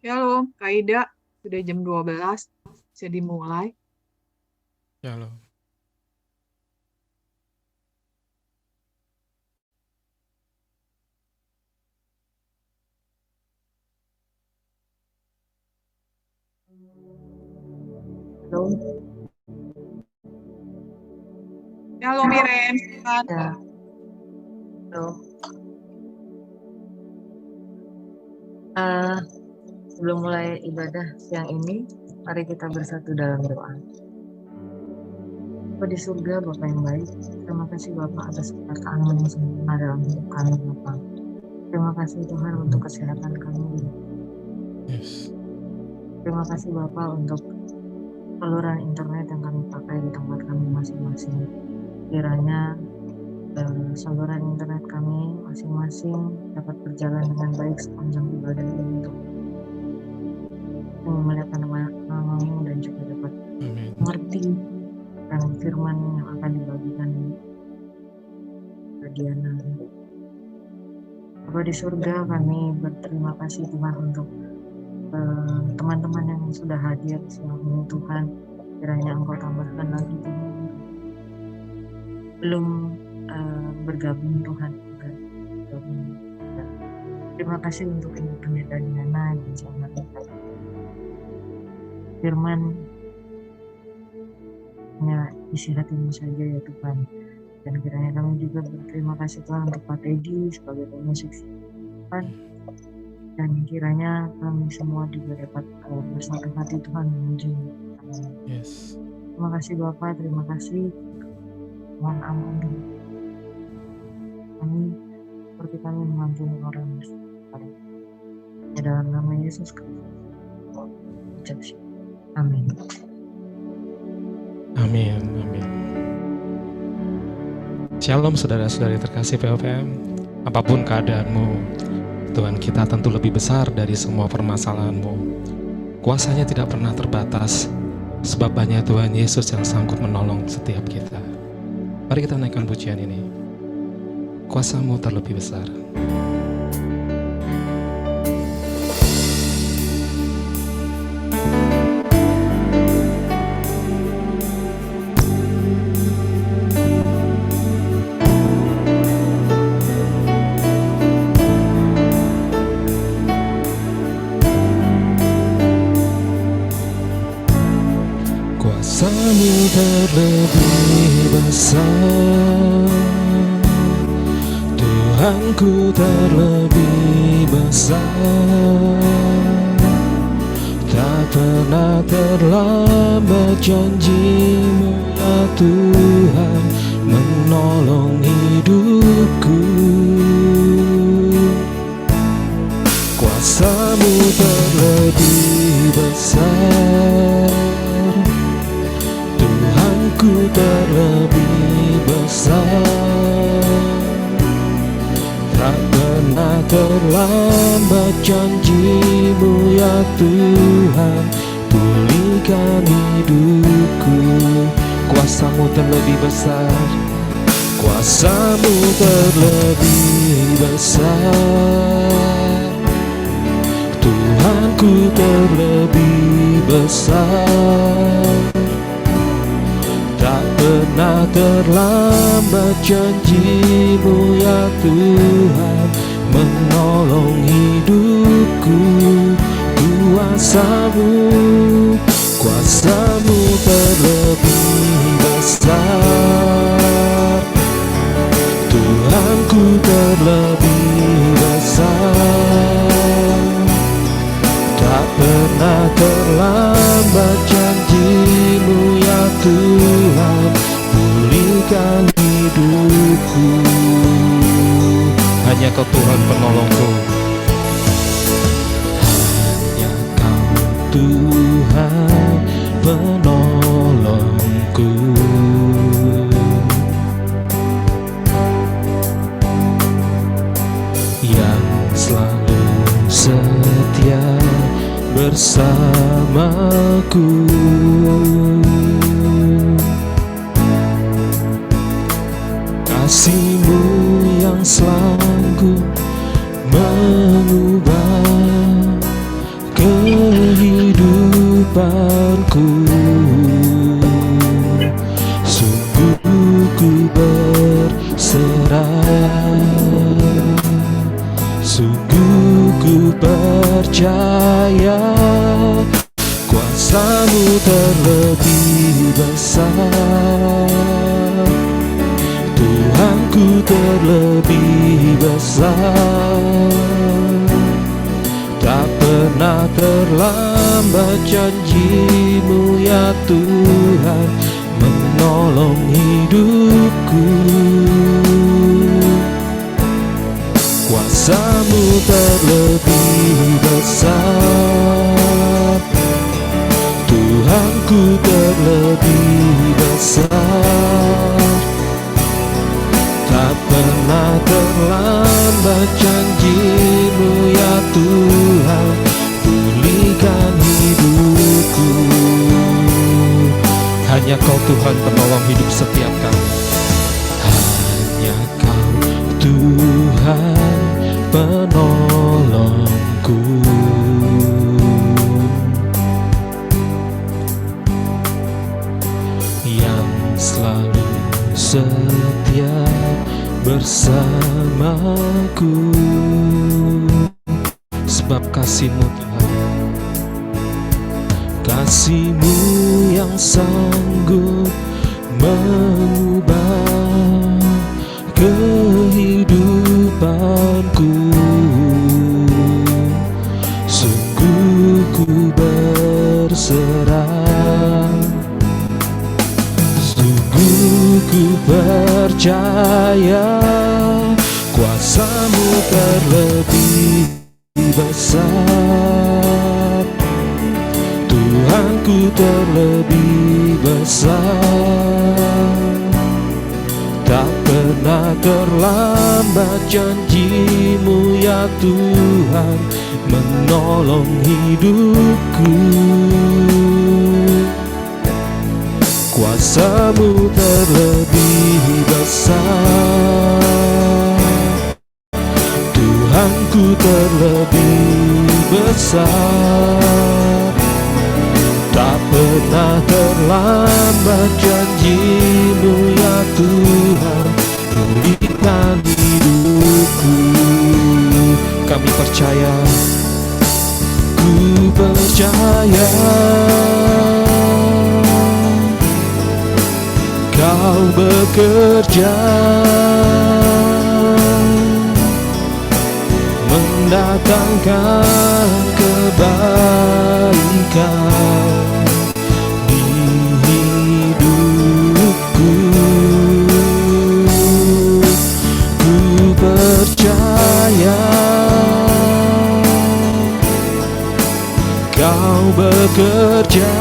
Shalom, Kak Ida. Sudah jam 12, bisa dimulai. Shalom. Halo, Shalom, Iren. Silakan. ya. Halo. Sebelum mulai ibadah siang ini, mari kita bersatu dalam doa. Bapa di surga, Bapa yang baik, terima kasih Bapak atas perkataan yang sempurna dalam hidup kami Bapak. Terima kasih Tuhan untuk kesehatan kami. Yes. Terima kasih Bapak untuk saluran internet yang kami pakai di tempat kami masing-masing. Kiranya saluran internet kami masing-masing dapat berjalan dengan baik sepanjang ibadah ini untuk memuliakan nama-Mu dan juga dapat Amin. mengerti dan firman yang akan dibagikan bagian nanti. Bapa di surga, kami berterima kasih Tuhan untuk teman-teman yang sudah hadir siang ini Tuhan. Kiranya Engkau tambahkan lagi Tuhan. Belum bergabung Tuhan. Bergabung. Terima kasih untuk Ibu Pendeta Diana dan selamat datang. Firman hanya isi hatimu saja ya Tuhan. Dan kiranya kami juga berterima kasih Tuhan untuk Pak Teddy sebagai pemusik Tuhan. Dan kiranya kami semua juga dapat bersatu hati Tuhan memuji. Yes. Terima kasih Bapak, terima kasih. Mohon ampun kami seperti kami mengampuni orang yang salah. Ya, dalam nama Yesus Kristus. Amin. Amin. Amin. Shalom saudara-saudari terkasih POPM. Apapun keadaanmu, Tuhan kita tentu lebih besar dari semua permasalahanmu. Kuasanya tidak pernah terbatas, sebab hanya Tuhan Yesus yang sanggup menolong setiap kita. Mari kita naikkan pujian ini. Kuasamu terlebih besar. Kuasamu terlebih besar, Tuhanku terlebih besar. Tak pernah terlambat janji-Mu ya Tuhan menolong hidupku. Kuasa-Mu terlebih besar, Tuhanku terlebih besar. Tak pernah terlambat janji-Mu ya Tuhan, pulihkan hidupku. Kuasa-Mu terlebih besar, Kuasa-Mu terlebih besar, Tuhanku terlebih besar. Tak pernah terlambat janji-Mu ya Tuhan menolong hidupku. Kuasa-Mu terlebih besar, Tuhanku terlebih besar. Tak pernah terlambat janji-Mu ya Tuhan, pulihkan hidupku. Hanya Kau Tuhan penolongku, hanya Kau Tuhan penolongku. Yang selalu setia bersamaku. Kasih-Mu yang sanggup mengubah kehidupanku. Sungguh ku berserah, sungguh ku percaya kuasa-Mu terlebih besar. Tuhanku terlebih besar. Tak pernah terlambat janji-Mu ya Tuhan menolong hidupku. Kuasa-Mu terlebih besar. Tuhanku terlebih besar. Tak pernah terlambat janji-Mu ya Tuhan, pulihkan hidupku. Hanya Kau Tuhan penolong hidup setiap kami. Hanya Kau Tuhan penolongku. Yang selalu setia bersamaku. Sebab kasih-Mu Tuhan, kasih-Mu yang sanggup mengubah kehidupanku. Sungguh ku berserah, sungguh ku percaya kuasa-Mu terlebih besar. Tuhanku terlebih besar. Tak pernah terlambat janji-Mu ya Tuhan menolong hidupku. Kuasa-Mu terlebih besar. Tuhanku terlebih besar. Tak pernah terlambat janji-Mu ya Tuhan, pulihkan hidupku. Kami percaya, ku percaya Kau bekerja mendatangkan kebaikan di hidupku. Ku percaya Kau bekerja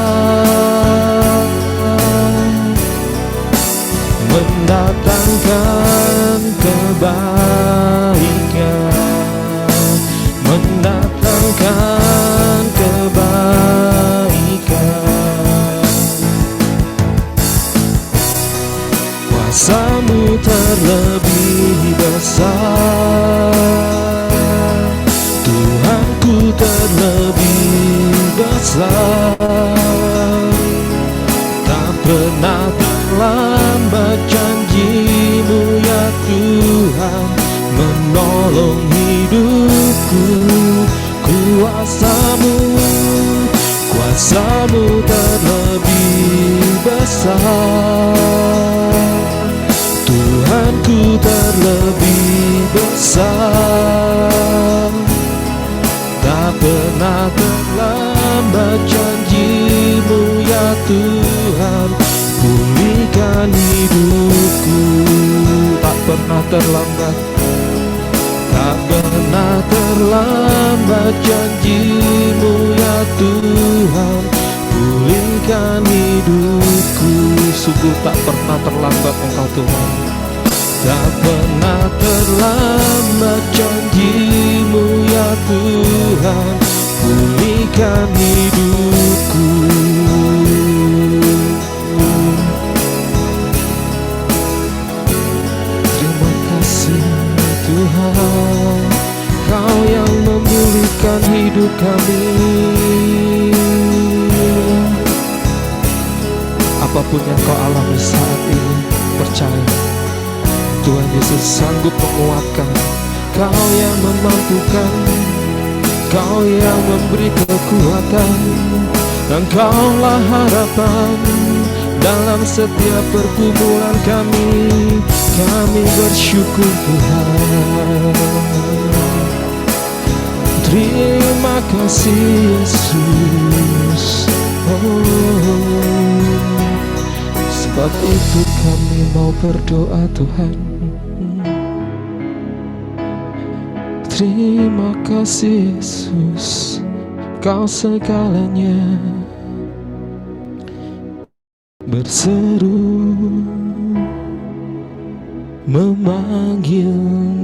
mendatangkan kebaikan, mendatangkan kebaikan. Kuasa-Mu terlebih besar. Tuhanku terlebih besar. Tak pernah terlambat janji-Mu ya Tuhan menolong hidupku. Kuasa-Mu, kuasa-Mu terlebih besar. Tuhanku terlebih besar. Tak pernah terlambat janji-Mu ya Tuhan, pulihkan hidupku. Tak pernah terlambat, tak pernah terlambat janji-Mu ya Tuhan, pulihkan hidupku. Sungguh tak pernah terlambat Engkau Tuhan. Tak pernah terlambat janji-Mu ya Tuhan, pulihkan hidupku. Terima kasih Tuhan, Kau yang memulihkan hidup kami. apapun yang kau alami saat ini, percaya Tuhan Yesus sanggup menguatkan. Kau yang memampukan, Kau yang memberi kekuatan, Engkaulah harapan dalam setiap pergumulan kami. Kami bersyukur Tuhan. Terima kasih Yesus. Sebab itu kami mau berdoa Tuhan. Terima kasih Yesus, Kau segalanya. Berseru memanggil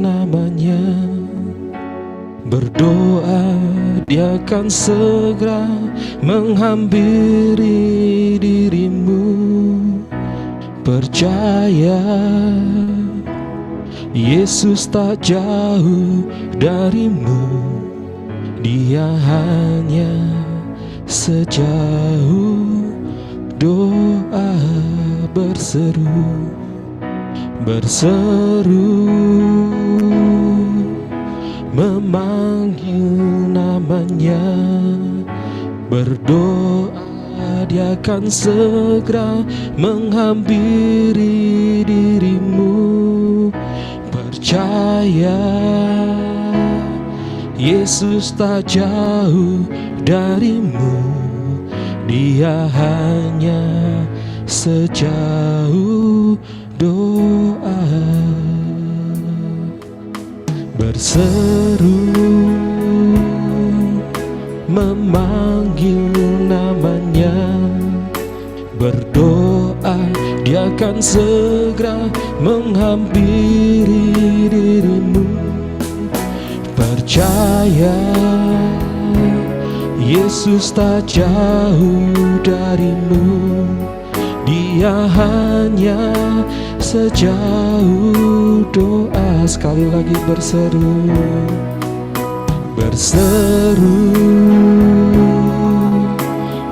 namanya, berdoa Dia akan segera menghampiri dirimu. Percaya Yesus tak jauh darimu, Dia hanya sejauh doa. Berseru, berseru memanggil namanya, berdoa Dia akan segera menghampiri dirimu. Percaya Yesus tak jauh darimu, Dia hanya sejauh doa. Berseru memanggil namanya, berdoa Dia akan segera menghampiri dirimu. Percaya Yesus tak jauh darimu, Dia hanya sejauh doa. Sekali lagi berseru, berseru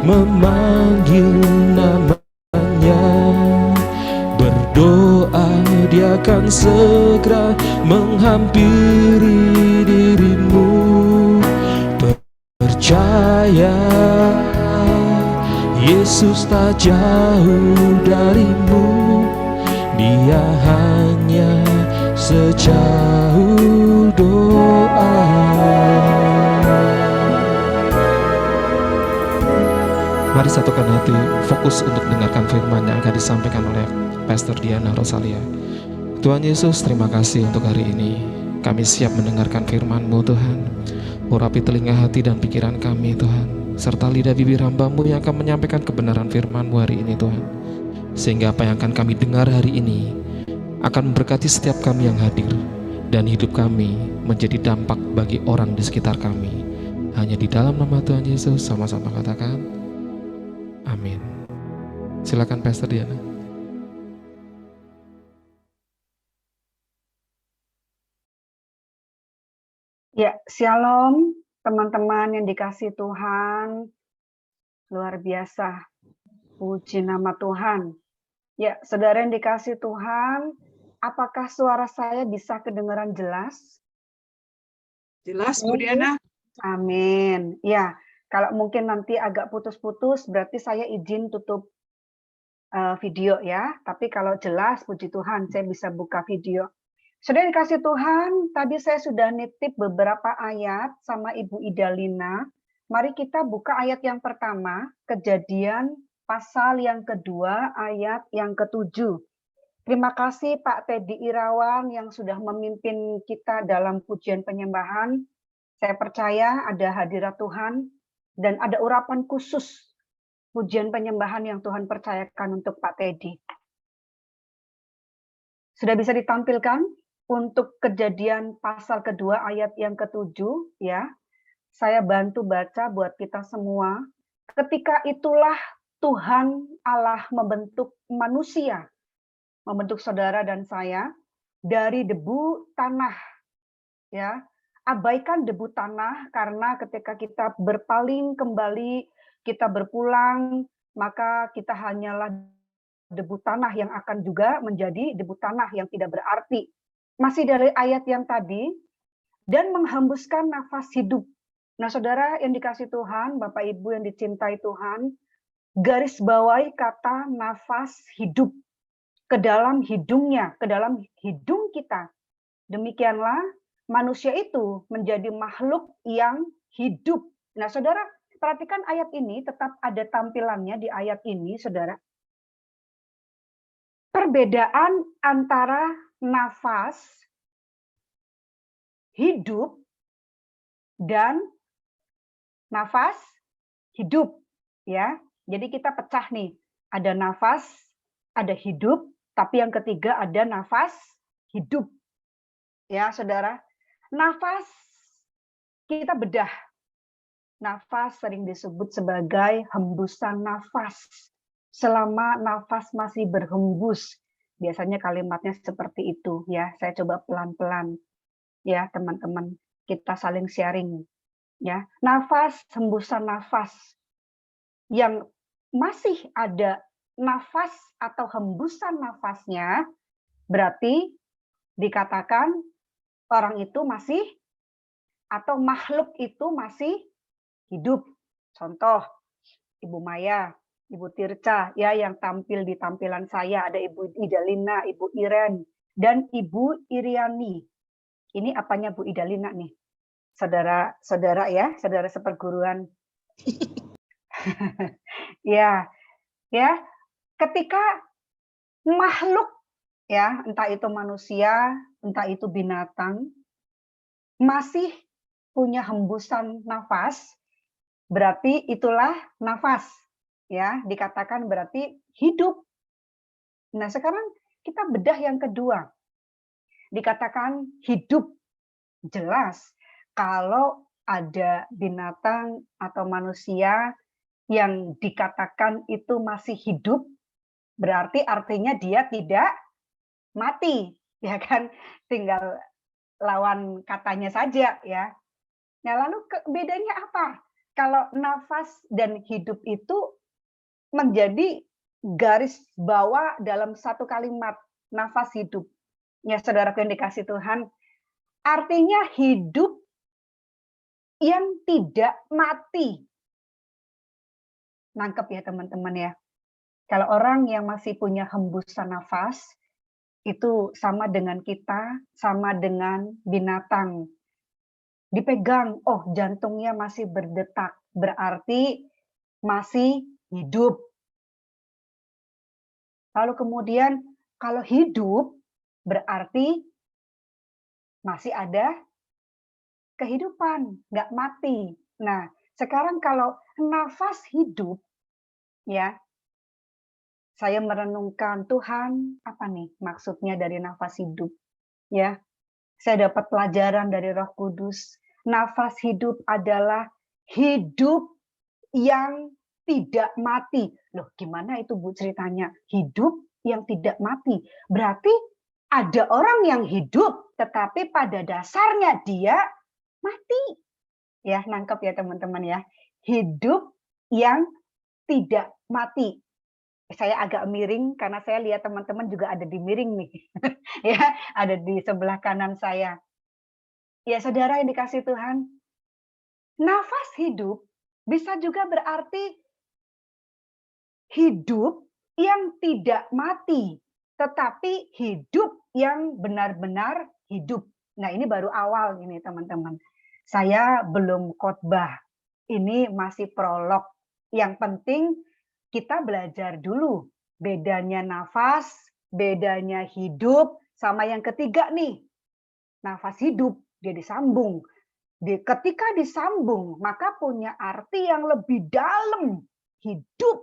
memanggil namanya, berdoa Dia akan segera menghampiri dirimu. Percaya Yesus tak jauh darimu, Dia hanya sejauh doa. Mari satukan hati, fokus untuk dengarkan firman yang akan disampaikan oleh Pastor Diana Rosalia. Tuhan Yesus, terima kasih untuk hari ini. Kami siap mendengarkan firman-Mu Tuhan. Urapi telinga hati dan pikiran kami Tuhan, serta lidah bibir hamba-Mu yang akan menyampaikan kebenaran firman-Mu hari ini Tuhan. Sehingga apa yang akan kami dengar hari ini akan memberkati setiap kami yang hadir, dan hidup kami menjadi dampak bagi orang di sekitar kami. Hanya di dalam nama Tuhan Yesus sama-sama katakan amin. Silakan Pastor Diana. Ya, shalom teman-teman yang dikasihi Tuhan. Luar biasa. Puji nama Tuhan. Ya, saudara yang dikasihi Tuhan, apakah suara saya bisa kedengaran jelas? Jelas, Bu Diana. Amin. Ya, kalau mungkin nanti agak putus-putus, berarti saya izin tutup video ya. Tapi kalau jelas, puji Tuhan, saya bisa buka video. Saudara yang dikasihi Tuhan, tadi saya sudah nitip beberapa ayat sama Ibu Idalina. Mari kita buka ayat yang pertama, Kejadian pasal yang kedua, ayat yang ke-7. Terima kasih Pak Teddy Irawan yang sudah memimpin kita dalam pujian penyembahan. Saya percaya ada hadirat Tuhan dan ada urapan khusus pujian penyembahan yang Tuhan percayakan untuk Pak Teddy. Sudah bisa ditampilkan? Untuk Kejadian pasal kedua ayat yang ke-7 ya. Saya bantu baca buat kita semua. Ketika itulah Tuhan Allah membentuk manusia, membentuk saudara dan saya dari debu tanah. Ya. Abaikan debu tanah karena ketika kita berpaling kembali, kita berpulang, maka kita hanyalah debu tanah yang akan juga menjadi debu tanah yang tidak berarti. Masih dari ayat yang tadi, dan menghembuskan nafas hidup. Nah, saudara yang dikasih Tuhan, Bapak Ibu yang dicintai Tuhan, garis bawahi kata nafas hidup ke dalam hidungnya, ke dalam hidung kita. Demikianlah manusia itu menjadi makhluk yang hidup. Nah, saudara, perhatikan ayat ini, tetap ada tampilannya di ayat ini, saudara. Perbedaan antara nafas hidup dan nafas hidup, ya. Jadi kita pecah nih, ada nafas, ada hidup, tapi yang ketiga ada nafas hidup. Ya, saudara. Nafas kita bedah. Nafas sering disebut sebagai hembusan nafas. Selama nafas masih berhembus, biasanya kalimatnya seperti itu, ya. Saya coba pelan-pelan, ya, teman-teman. Kita saling sharing, ya. Nafas, hembusan nafas yang masih ada nafas atau hembusan nafasnya, berarti dikatakan orang itu masih atau makhluk itu masih hidup. Contoh, Ibu Maya, Ibu Tirca, ya, yang tampil di tampilan saya, ada Ibu Idalina, Ibu Iren, dan Ibu Iriani. Ini apanya Bu Idalina nih? Saudara-saudara ya, saudara seperguruan. Ya, ya. Ketika makhluk, ya, entah itu manusia, entah itu binatang, masih punya hembusan nafas, berarti itulah nafas, ya, dikatakan berarti hidup. Nah, sekarang kita bedah yang kedua. Dikatakan hidup, jelas kalau ada binatang atau manusia yang dikatakan itu masih hidup, berarti artinya dia tidak mati, ya kan? Tinggal lawan katanya saja, ya. Nah, lalu bedanya apa? Kalau nafas dan hidup itu menjadi garis bawah dalam satu kalimat, nafas hidup. Ya, saudaraku yang dikasih Tuhan, artinya hidup yang tidak mati. Nangkep ya teman-teman ya. Kalau orang yang masih punya hembusan nafas, itu sama dengan kita, sama dengan binatang. Dipegang, oh jantungnya masih berdetak, berarti masih hidup. Lalu kemudian kalau hidup, berarti masih ada kehidupan, nggak mati. Nah, sekarang kalau nafas hidup, ya, saya merenungkan Tuhan, apa nih maksudnya dari nafas hidup? Ya, saya dapat pelajaran dari Roh Kudus. Nafas hidup adalah hidup yang tidak mati. Loh, gimana itu Bu ceritanya? Hidup yang tidak mati. Berarti ada orang yang hidup, tetapi pada dasarnya dia mati. Ya, nangkep ya teman-teman ya. Hidup yang tidak mati. Saya agak miring karena saya lihat teman-teman juga ada di miring nih. Ya, ada di sebelah kanan saya. Ya, saudara yang dikasih Tuhan, nafas hidup bisa juga berarti hidup yang tidak mati, tetapi hidup yang benar-benar hidup. Nah, ini baru awal ini teman-teman. Saya belum khotbah. Ini masih prolog. Yang penting kita belajar dulu bedanya nafas, bedanya hidup, sama yang ketiga nih, nafas hidup, dia disambung. Ketika disambung, maka punya arti yang lebih dalam. Hidup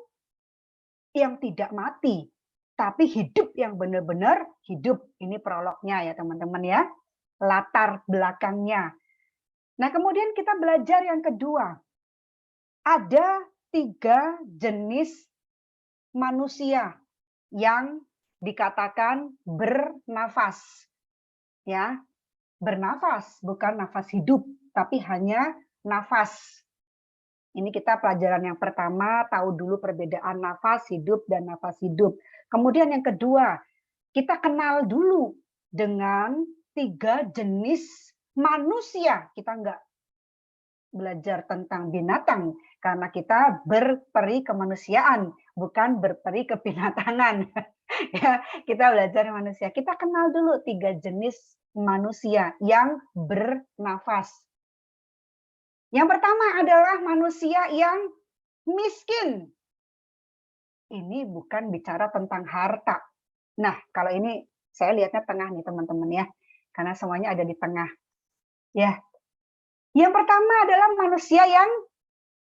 yang tidak mati, tapi hidup yang benar-benar hidup. Ini prolognya ya teman-teman ya, latar belakangnya. Nah, kemudian kita belajar yang kedua. Ada 3 jenis manusia yang dikatakan bernafas. Ya, bernafas, bukan nafas hidup, tapi hanya nafas. Ini kita pelajaran yang pertama, tahu dulu perbedaan nafas hidup dan nafas hidup. Kemudian yang kedua, kita kenal dulu dengan 3 jenis manusia. Kita nggak belajar tentang binatang karena kita berperi kemanusiaan, bukan berperi kebinatangan. Ya, kita belajar manusia. Kita kenal dulu 3 jenis manusia yang bernafas. Yang pertama adalah manusia yang miskin. Ini bukan bicara tentang harta. Nah, kalau ini saya lihatnya tengah nih teman-teman ya, karena semuanya ada di tengah. Ya, yang pertama adalah manusia yang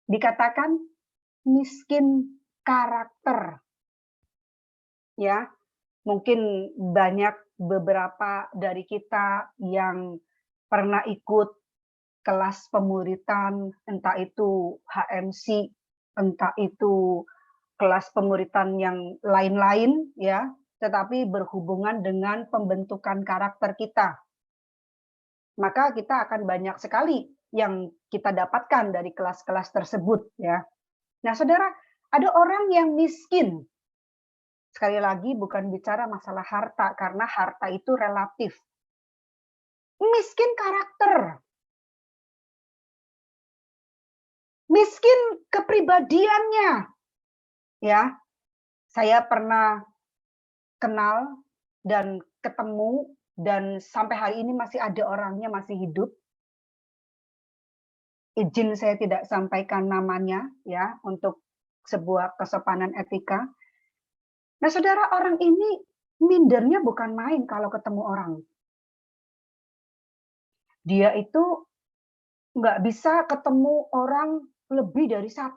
dikatakan miskin karakter. Ya, mungkin banyak beberapa dari kita yang pernah ikut kelas pemuritan, entah itu HMC, entah itu kelas pemuritan yang lain-lain, ya, tetapi berhubungan dengan pembentukan karakter kita. Maka kita akan banyak sekali yang kita dapatkan dari kelas-kelas tersebut, ya. Nah, saudara, ada orang yang miskin. Sekali lagi bukan bicara masalah harta, karena harta itu relatif. Miskin karakter. Miskin kepribadiannya. Ya, saya pernah kenal dan ketemu dan sampai hari ini masih ada orangnya, masih hidup. Izin saya tidak sampaikan namanya ya untuk sebuah kesopanan etika. Nah, saudara, orang ini mindernya bukan main kalau ketemu orang. Dia itu nggak bisa ketemu orang lebih dari 1.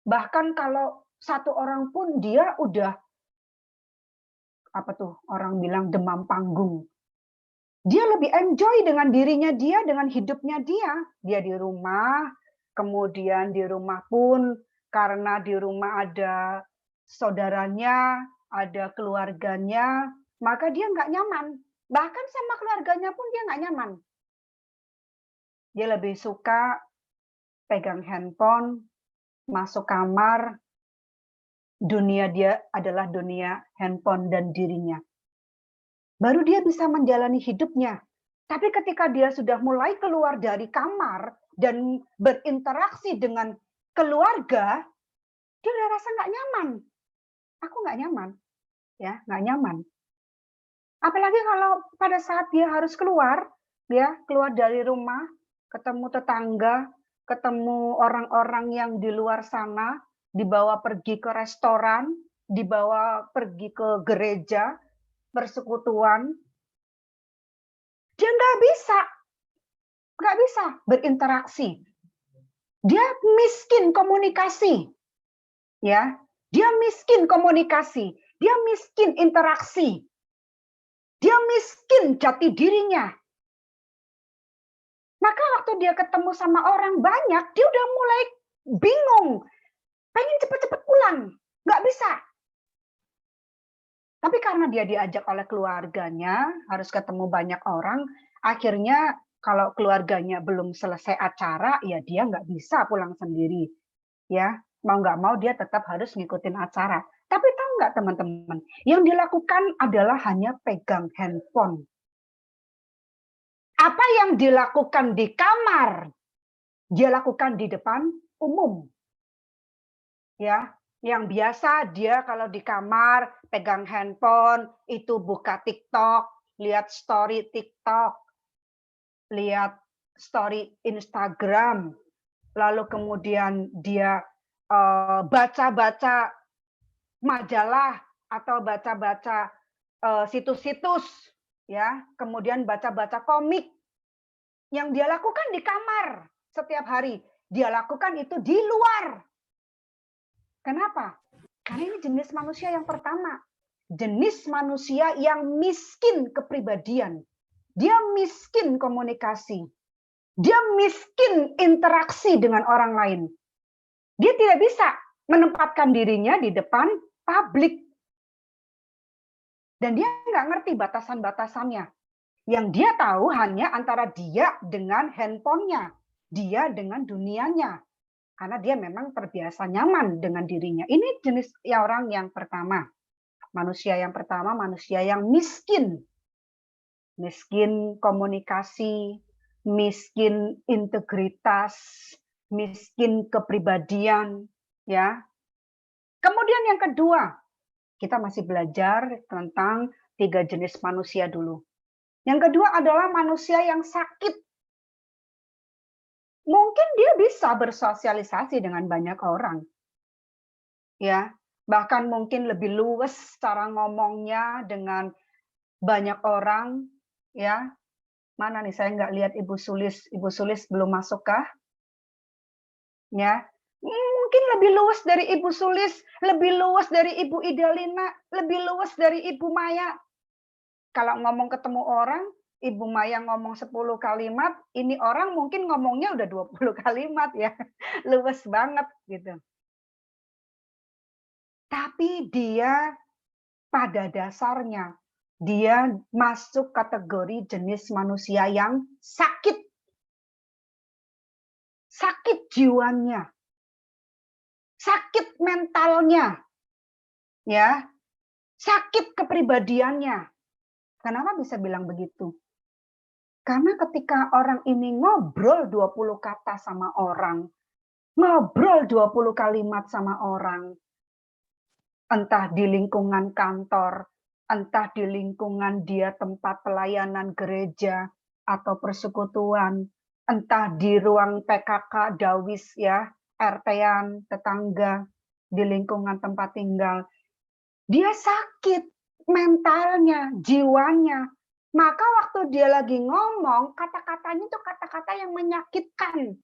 Bahkan kalau 1 orang pun dia udah apa tuh orang bilang demam panggung. Dia lebih enjoy dengan dirinya dia, dengan hidupnya dia. Dia di rumah, kemudian di rumah pun karena di rumah ada saudaranya, ada keluarganya, maka dia nggak nyaman. Bahkan sama keluarganya pun dia nggak nyaman. Dia lebih suka pegang handphone, masuk kamar, dunia dia adalah dunia handphone dan dirinya. Baru dia bisa menjalani hidupnya. Tapi ketika dia sudah mulai keluar dari kamar dan berinteraksi dengan keluarga, dia udah rasa nggak nyaman. Aku nggak nyaman, ya nggak nyaman. Apalagi kalau pada saat dia harus keluar, ya keluar dari rumah, ketemu tetangga, ketemu orang-orang yang di luar sana, dibawa pergi ke restoran, dibawa pergi ke gereja, persekutuan, dia nggak bisa berinteraksi. Dia miskin komunikasi, ya. Dia miskin komunikasi, dia miskin interaksi, dia miskin jati dirinya. Maka waktu dia ketemu sama orang banyak, dia udah mulai bingung, pengen cepet-cepet pulang, nggak bisa. Tapi karena dia diajak oleh keluarganya, harus ketemu banyak orang, akhirnya kalau keluarganya belum selesai acara, ya dia nggak bisa pulang sendiri. Ya, mau nggak mau dia tetap harus ngikutin acara. Tapi tahu nggak teman-teman, yang dilakukan adalah hanya pegang handphone. Apa yang dilakukan di kamar, dia lakukan di depan umum. Ya, yang biasa dia kalau di kamar pegang handphone, itu buka TikTok, lihat story TikTok, lihat story Instagram, lalu kemudian dia baca-baca majalah atau baca-baca situs-situs, ya, kemudian baca-baca komik. Yang dia lakukan di kamar setiap hari, dia lakukan itu di luar. Kenapa? Karena ini jenis manusia yang pertama. Jenis manusia yang miskin kepribadian. Dia miskin komunikasi. Dia miskin interaksi dengan orang lain. Dia tidak bisa menempatkan dirinya di depan publik. Dan dia nggak ngerti batasan-batasannya. Yang dia tahu hanya antara dia dengan handphonenya. Dia dengan dunianya. Karena dia memang terbiasa nyaman dengan dirinya. Ini jenis orang yang pertama. Manusia yang pertama, manusia yang miskin. Miskin komunikasi, miskin integritas, miskin kepribadian, ya. Kemudian yang kedua, kita masih belajar tentang 3 jenis manusia dulu. Yang kedua adalah manusia yang sakit. Mungkin dia bisa bersosialisasi dengan banyak orang. Ya, bahkan mungkin lebih luwes cara ngomongnya dengan banyak orang, ya. Mana nih, saya nggak lihat Ibu Sulis. Ibu Sulis belum masuk kah? Ya, mungkin lebih luwes dari Ibu Sulis, lebih luwes dari Ibu Idalina, lebih luwes dari Ibu Maya. Kalau ngomong ketemu orang, Ibu Maya ngomong 10 kalimat, ini orang mungkin ngomongnya udah 20 kalimat ya. Luwes banget gitu. Tapi dia pada dasarnya, dia masuk kategori jenis manusia yang sakit. Sakit jiwanya. Sakit mentalnya. Ya. Sakit kepribadiannya. Kenapa bisa bilang begitu? Karena ketika orang ini ngobrol 20 kata sama orang, ngobrol 20 kalimat sama orang, entah di lingkungan kantor, entah di lingkungan dia tempat pelayanan gereja atau persekutuan, entah di ruang PKK, Dawis ya, RT-an, tetangga, di lingkungan tempat tinggal. Dia sakit mentalnya, jiwanya. Maka waktu dia lagi ngomong, kata-katanya itu kata-kata yang menyakitkan.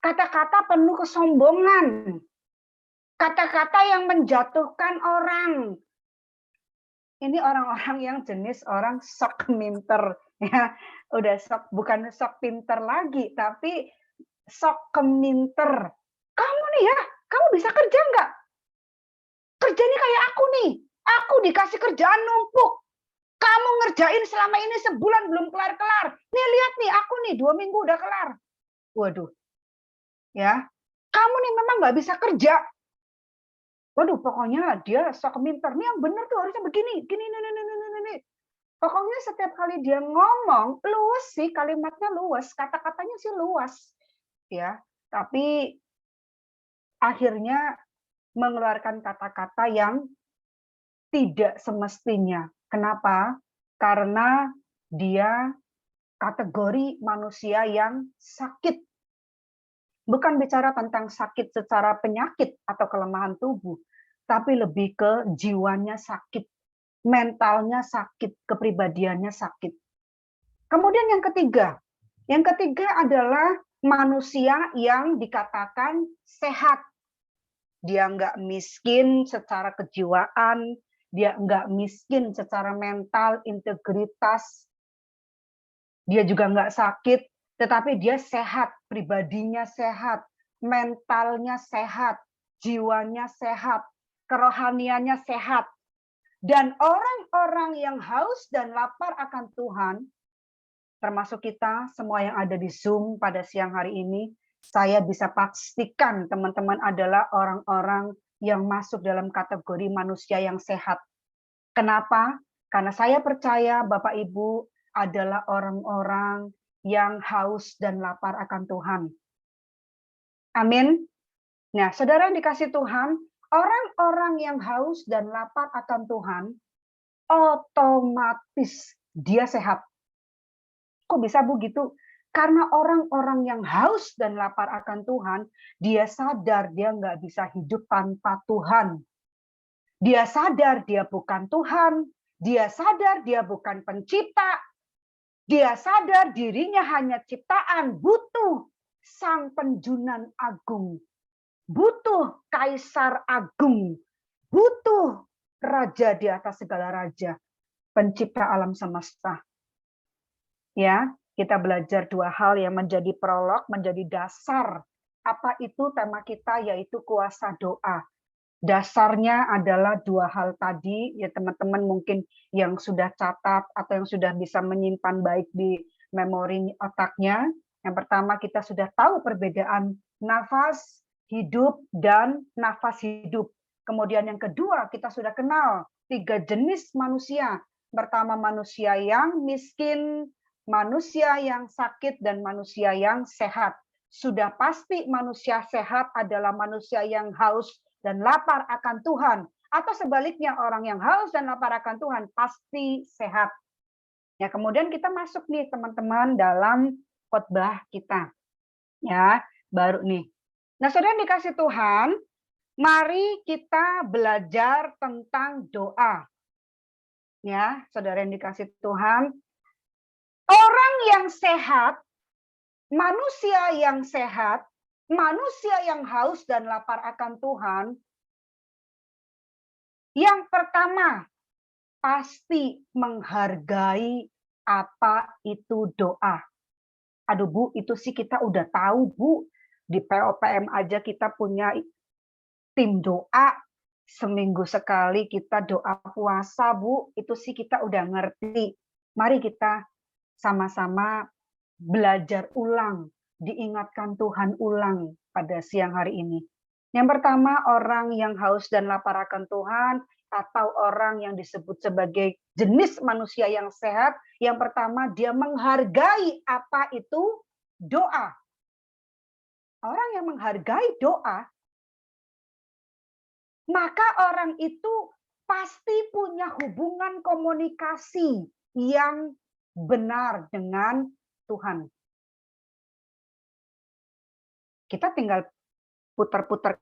Kata-kata penuh kesombongan. Kata-kata yang menjatuhkan orang. Ini orang-orang yang jenis orang sok minter, ya. Udah sok, bukan sok pinter lagi, tapi sok keminter. Kamu nih ya, kamu bisa kerja nggak? Kerjanya kayak aku nih. Aku dikasih kerjaan numpuk. Kamu ngerjain selama ini sebulan belum kelar-kelar. Nih lihat nih, aku nih 2 minggu udah kelar. Waduh, ya. Kamu nih memang nggak bisa kerja. Waduh, pokoknya dia sok minter. Nih yang bener tuh harusnya begini, gini, ini. Pokoknya setiap kali dia ngomong, luas sih, kalimatnya luas, kata-katanya sih luas. Ya, tapi akhirnya mengeluarkan kata-kata yang tidak semestinya. Kenapa? Karena dia kategori manusia yang sakit. Bukan bicara tentang sakit secara penyakit atau kelemahan tubuh, tapi lebih ke jiwanya sakit, mentalnya sakit, kepribadiannya sakit. Kemudian yang ketiga adalah manusia yang dikatakan sehat. Dia nggak miskin secara kejiwaan, dia nggak miskin secara mental, integritas, dia juga nggak sakit, tetapi dia sehat, pribadinya sehat, mentalnya sehat, jiwanya sehat, kerohaniannya sehat. Dan orang-orang yang haus dan lapar akan Tuhan, termasuk kita semua yang ada di Zoom pada siang hari ini, saya bisa pastikan teman-teman adalah orang-orang yang masuk dalam kategori manusia yang sehat. Kenapa? Karena saya percaya Bapak Ibu adalah orang-orang yang haus dan lapar akan Tuhan. Amin. Nah, saudara yang dikasih Tuhan, orang-orang yang haus dan lapar akan Tuhan, otomatis dia sehat. Kok bisa begitu? Karena orang-orang yang haus dan lapar akan Tuhan, dia sadar dia nggak bisa hidup tanpa Tuhan. Dia sadar dia bukan Tuhan, dia sadar dia bukan pencipta, dia sadar dirinya hanya ciptaan, butuh sang penjunan agung, butuh kaisar agung, butuh raja di atas segala raja, pencipta alam semesta. Ya, kita belajar 2 hal yang menjadi prolog, menjadi dasar. Apa itu tema kita, yaitu kuasa doa. Dasarnya adalah 2 hal tadi, ya teman-teman mungkin yang sudah catat atau yang sudah bisa menyimpan baik di memori otaknya. Yang pertama, kita sudah tahu perbedaan nafas hidup dan nafas hidup. Kemudian yang kedua, kita sudah kenal 3 jenis manusia. Pertama, manusia yang miskin, manusia yang sakit, dan manusia yang sehat. Sudah pasti manusia sehat adalah manusia yang haus dan lapar akan Tuhan. Atau sebaliknya, orang yang haus dan lapar akan Tuhan pasti sehat. Ya, kemudian kita masuk nih teman-teman dalam khotbah kita. Ya, baru nih. Nah, saudara yang dikasih Tuhan, mari kita belajar tentang doa. Ya, saudara yang dikasih Tuhan, orang yang sehat, manusia yang sehat, manusia yang haus dan lapar akan Tuhan, yang pertama pasti menghargai apa itu doa. Aduh Bu, itu sih kita udah tahu Bu. Di POPM aja kita punya tim doa. Seminggu sekali kita doa puasa Bu. Itu sih kita udah ngerti. Mari kita sama-sama belajar ulang. Diingatkan Tuhan ulang pada siang hari ini. Yang pertama, orang yang haus dan lapar akan Tuhan, atau orang yang disebut sebagai jenis manusia yang sehat, yang pertama dia menghargai apa itu doa. Orang yang menghargai doa, maka orang itu pasti punya hubungan komunikasi yang benar dengan Tuhan. Kita tinggal putar-putar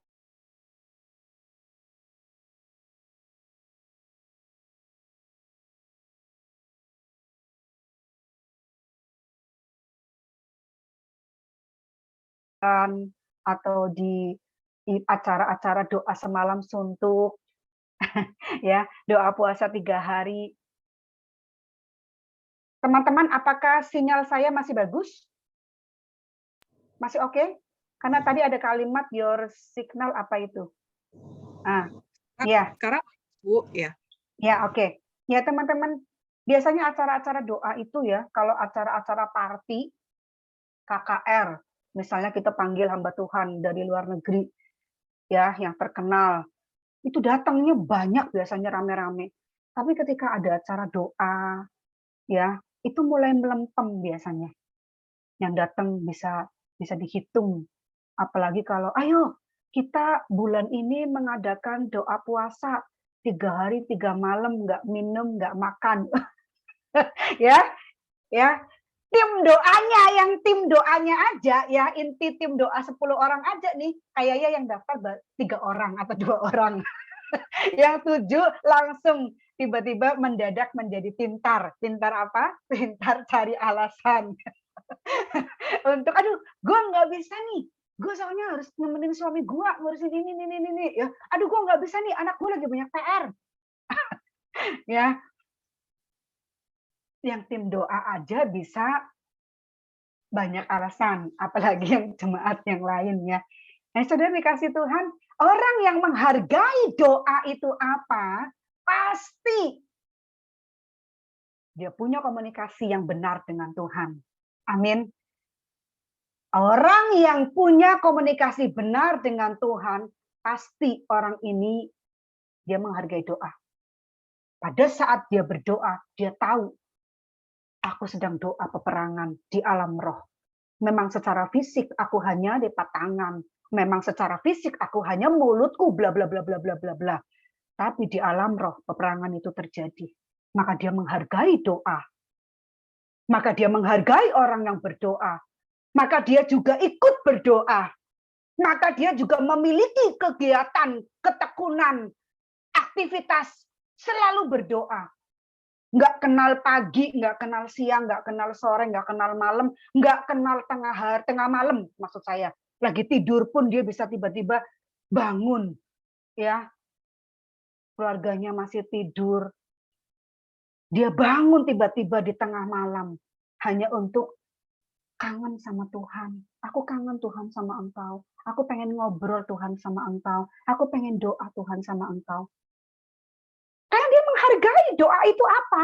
atau di acara-acara doa semalam suntuk, ya, doa puasa 3 hari. Teman-teman, apakah sinyal saya masih bagus? Masih oke? Karena tadi ada kalimat your signal apa itu? Ya. Sekarang Bu, ya. Ya, oke. Ya, teman-teman, biasanya acara-acara doa itu ya, kalau acara-acara party, KKR, misalnya kita panggil hamba Tuhan dari luar negeri, ya, yang terkenal, itu datangnya banyak biasanya rame-rame. Tapi ketika ada acara doa, ya, itu mulai melempem biasanya. Yang datang bisa dihitung. Apalagi kalau, ayo kita bulan ini mengadakan doa puasa 3 hari 3 malam, nggak minum, nggak makan. Ya, tim doanya aja ya, inti tim doa 10 orang aja nih, kayaknya yang daftar 3 orang atau 2 orang. Yang 7 langsung tiba-tiba mendadak menjadi pintar. Pintar apa? Pintar cari alasan. Untuk, aduh, gue nggak bisa nih. Gue soalnya harus nemenin suami gue ngurusin ini. Ya, aduh, gue nggak bisa nih. Anak gue lagi banyak PR. Ya, yang tim doa aja bisa banyak alasan, apalagi yang jemaat yang lainnya. Nah, saudara dikasih Tuhan, orang yang menghargai doa itu apa? Pasti dia punya komunikasi yang benar dengan Tuhan. Amin. Orang yang punya komunikasi benar dengan Tuhan, pasti orang ini dia menghargai doa. Pada saat dia berdoa, dia tahu, aku sedang doa peperangan di alam roh. Memang secara fisik aku hanya lipat tangan. Memang secara fisik aku hanya mulutku bla bla bla bla bla bla bla. Tapi di alam roh peperangan itu terjadi. Maka dia menghargai doa. Maka dia menghargai orang yang berdoa. Maka dia juga ikut berdoa. Maka dia juga memiliki kegiatan, ketekunan, aktivitas selalu berdoa. Nggak kenal pagi, nggak kenal siang, nggak kenal sore, nggak kenal malam, nggak kenal tengah malam, maksud saya. Lagi tidur pun dia bisa tiba-tiba bangun, ya. Keluarganya masih tidur. Dia bangun tiba-tiba di tengah malam hanya untuk kangen sama Tuhan. Aku kangen Tuhan sama Engkau. Aku pengen ngobrol Tuhan sama Engkau. Aku pengen doa Tuhan sama Engkau. Karena dia menghargai doa itu apa.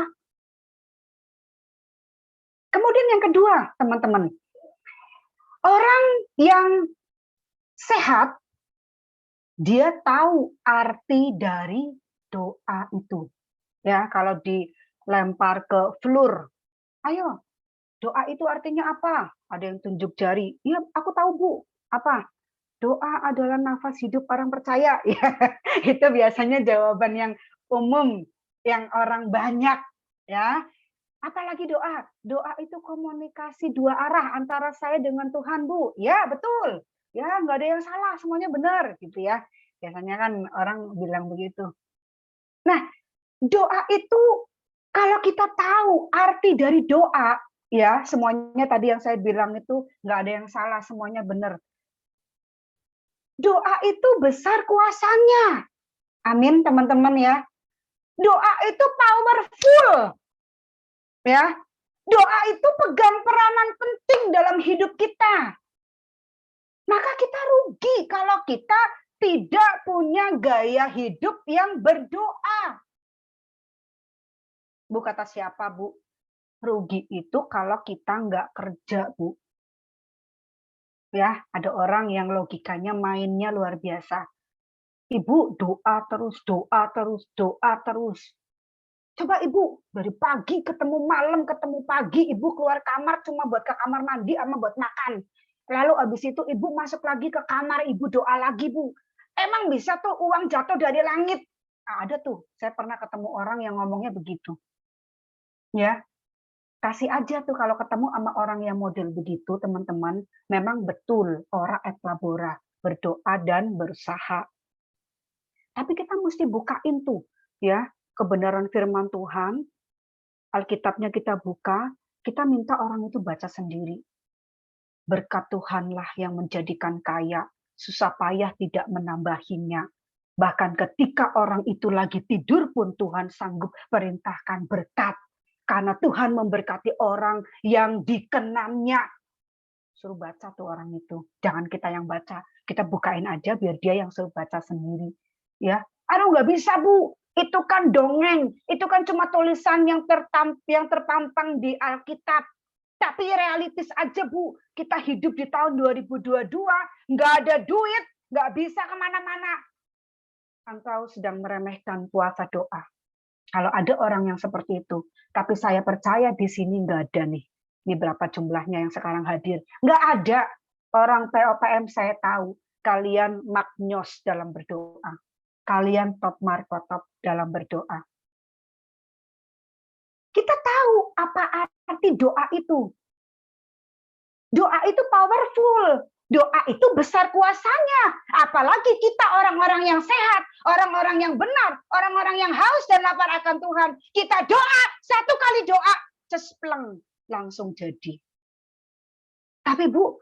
Kemudian yang kedua, teman-teman. Orang yang sehat, Dia tahu arti dari doa itu. Ya, kalau dilempar ke Flur, ayo, doa itu artinya apa? Ada yang tunjuk jari. Iya, aku tahu Bu. Apa? Doa adalah nafas hidup orang percaya. Ya, itu biasanya jawaban yang umum, yang orang banyak. Ya, apalagi doa. Doa itu komunikasi dua arah antara saya dengan Tuhan, Bu. Ya, betul. Ya, nggak ada yang salah, semuanya benar, gitu ya. Biasanya kan orang bilang begitu. Nah, doa itu kalau kita tahu arti dari doa, ya semuanya tadi yang saya bilang itu nggak ada yang salah, semuanya benar. Doa itu besar kuasanya. Amin, teman-teman ya. Doa itu powerful. Ya. Doa itu pegang peranan penting dalam hidup kita. Maka kita rugi kalau kita tidak punya gaya hidup yang berdoa. Bu, kata siapa, Bu? Rugi itu kalau kita nggak kerja, Bu. Ya, ada orang yang logikanya mainnya luar biasa. Ibu doa terus, doa terus, doa terus. Coba Ibu, dari pagi ketemu malam, ketemu pagi, Ibu keluar kamar cuma buat ke kamar mandi sama buat makan. Lalu habis itu Ibu masuk lagi ke kamar, Ibu doa lagi, Bu. Emang bisa tuh uang jatuh dari langit? Nah, ada tuh, saya pernah ketemu orang yang ngomongnya begitu. Ya, kasih aja tuh kalau ketemu sama orang yang model begitu, teman-teman, memang betul, ora et labora, berdoa dan berusaha. Tapi kita mesti bukain tuh, ya, kebenaran firman Tuhan, Alkitabnya kita buka, kita minta orang itu baca sendiri. Berkat Tuhanlah yang menjadikan kaya, susah payah tidak menambahinya. Bahkan ketika orang itu lagi tidur pun Tuhan sanggup perintahkan berkat. Karena Tuhan memberkati orang yang dikenamnya. Suruh baca tuh orang itu. Jangan kita yang baca. Kita bukain aja biar dia yang suruh baca sendiri. Ya, aduh nggak bisa Bu. Itu kan dongeng. Itu kan cuma tulisan yang terpampang di Alkitab. Tapi realistis aja Bu. Kita hidup di tahun 2022. Nggak ada duit. Nggak bisa kemana-mana. Engkau sedang meremehkan puasa doa. Kalau ada orang yang seperti itu, tapi saya percaya di sini nggak ada nih. Ini berapa jumlahnya yang sekarang hadir? Nggak ada. Orang POPM saya tahu, kalian magnyos dalam berdoa. Kalian top markotop dalam berdoa. Kita tahu apa arti doa itu. Doa itu powerful. Doa itu besar kuasanya. Apalagi kita orang-orang yang sehat, orang-orang yang benar, orang-orang yang haus dan lapar akan Tuhan. Kita doa, satu kali doa, cespleng, langsung jadi. Tapi Bu,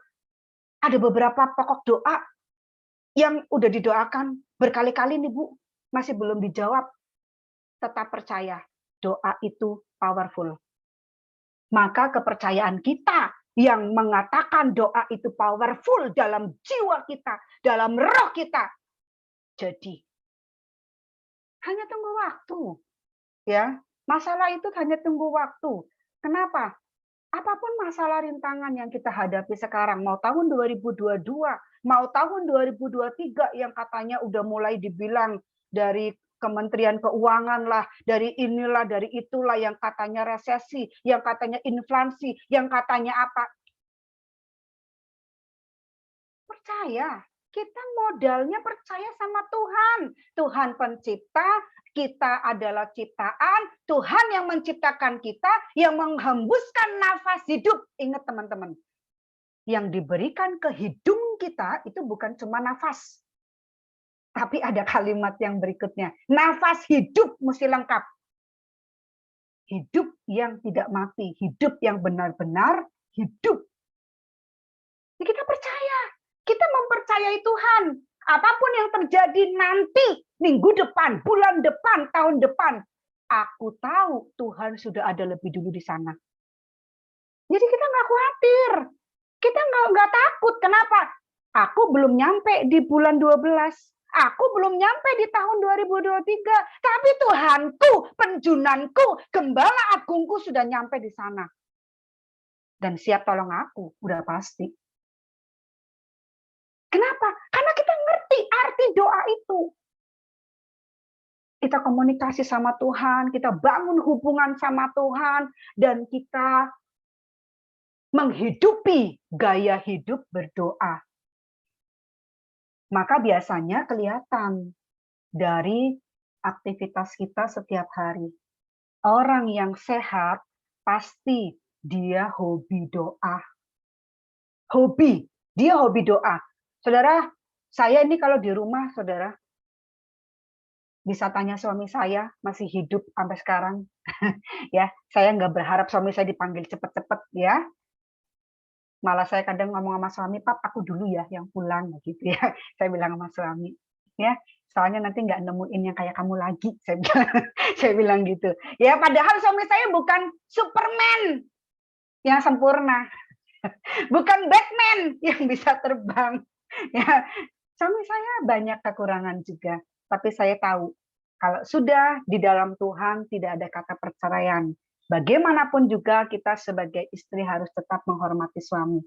ada beberapa pokok doa yang udah didoakan berkali-kali nih Bu, masih belum dijawab. Tetap percaya, doa itu powerful. Maka kepercayaan kita yang mengatakan doa itu powerful dalam jiwa kita, dalam roh kita. Jadi, hanya tunggu waktu. Ya, masalah itu hanya tunggu waktu. Kenapa? Apapun masalah rintangan yang kita hadapi sekarang, mau tahun 2022, mau tahun 2023 yang katanya udah mulai dibilang dari Kementerian Keuangan lah, dari inilah, dari itulah, yang katanya resesi, yang katanya inflasi, yang katanya apa. Percaya, kita modalnya percaya sama Tuhan. Tuhan pencipta, kita adalah ciptaan, Tuhan yang menciptakan kita, yang menghembuskan nafas hidup. Ingat teman-teman, yang diberikan ke hidung kita itu bukan cuma nafas. Tapi ada kalimat yang berikutnya, nafas hidup mesti lengkap. Hidup yang tidak mati, hidup yang benar-benar hidup. Jadi kita percaya, kita mempercayai Tuhan. Apapun yang terjadi nanti, minggu depan, bulan depan, tahun depan, aku tahu Tuhan sudah ada lebih dulu di sana. Jadi kita nggak khawatir, kita nggak takut. Kenapa? Aku belum nyampe di bulan 12. Aku belum nyampe di tahun 2023, tapi Tuhanku, penjunanku, gembala agungku sudah nyampe di sana. Dan siap tolong aku, udah pasti. Kenapa? Karena kita ngerti arti doa itu. Kita komunikasi sama Tuhan, kita bangun hubungan sama Tuhan, dan kita menghidupi gaya hidup berdoa. Maka biasanya kelihatan dari aktivitas kita setiap hari. Orang yang sehat pasti dia hobi doa. Dia hobi doa. Saudara, saya ini kalau di rumah, saudara, bisa tanya suami saya masih hidup sampai sekarang. Ya, saya nggak berharap suami saya dipanggil cepet-cepet ya. Malah saya kadang ngomong sama suami, "Pap, aku dulu ya yang pulang," gitu ya. Saya bilang sama suami, ya, soalnya nanti nggak nemuin yang kayak kamu lagi, saya bilang, saya bilang gitu. Ya, padahal suami saya bukan Superman yang sempurna, bukan Batman yang bisa terbang. Ya, suami saya banyak kekurangan juga, tapi saya tahu kalau sudah di dalam Tuhan tidak ada kata perceraian. Bagaimanapun juga kita sebagai istri harus tetap menghormati suami.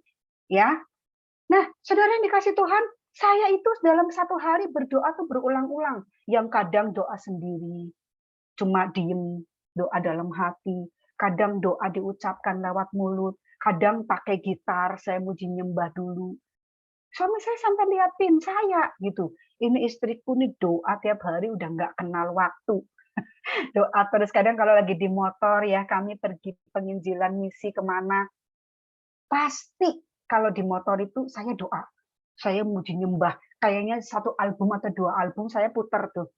Ya. Nah, saudara yang dikasih Tuhan, saya itu dalam satu hari berdoa tuh berulang-ulang. Yang kadang doa sendiri, cuma diem, doa dalam hati. Kadang doa diucapkan lewat mulut. Kadang pakai gitar, saya muji nyembah dulu. Suami saya sampai liatin saya gitu. Ini istriku nih doa tiap hari udah nggak kenal waktu. Doa terus, kadang kalau lagi di motor ya, kami pergi penginjilan misi kemana, pasti kalau di motor itu saya doa. Saya muji nyembah. Kayaknya 1 album atau 2 album saya puter tuh.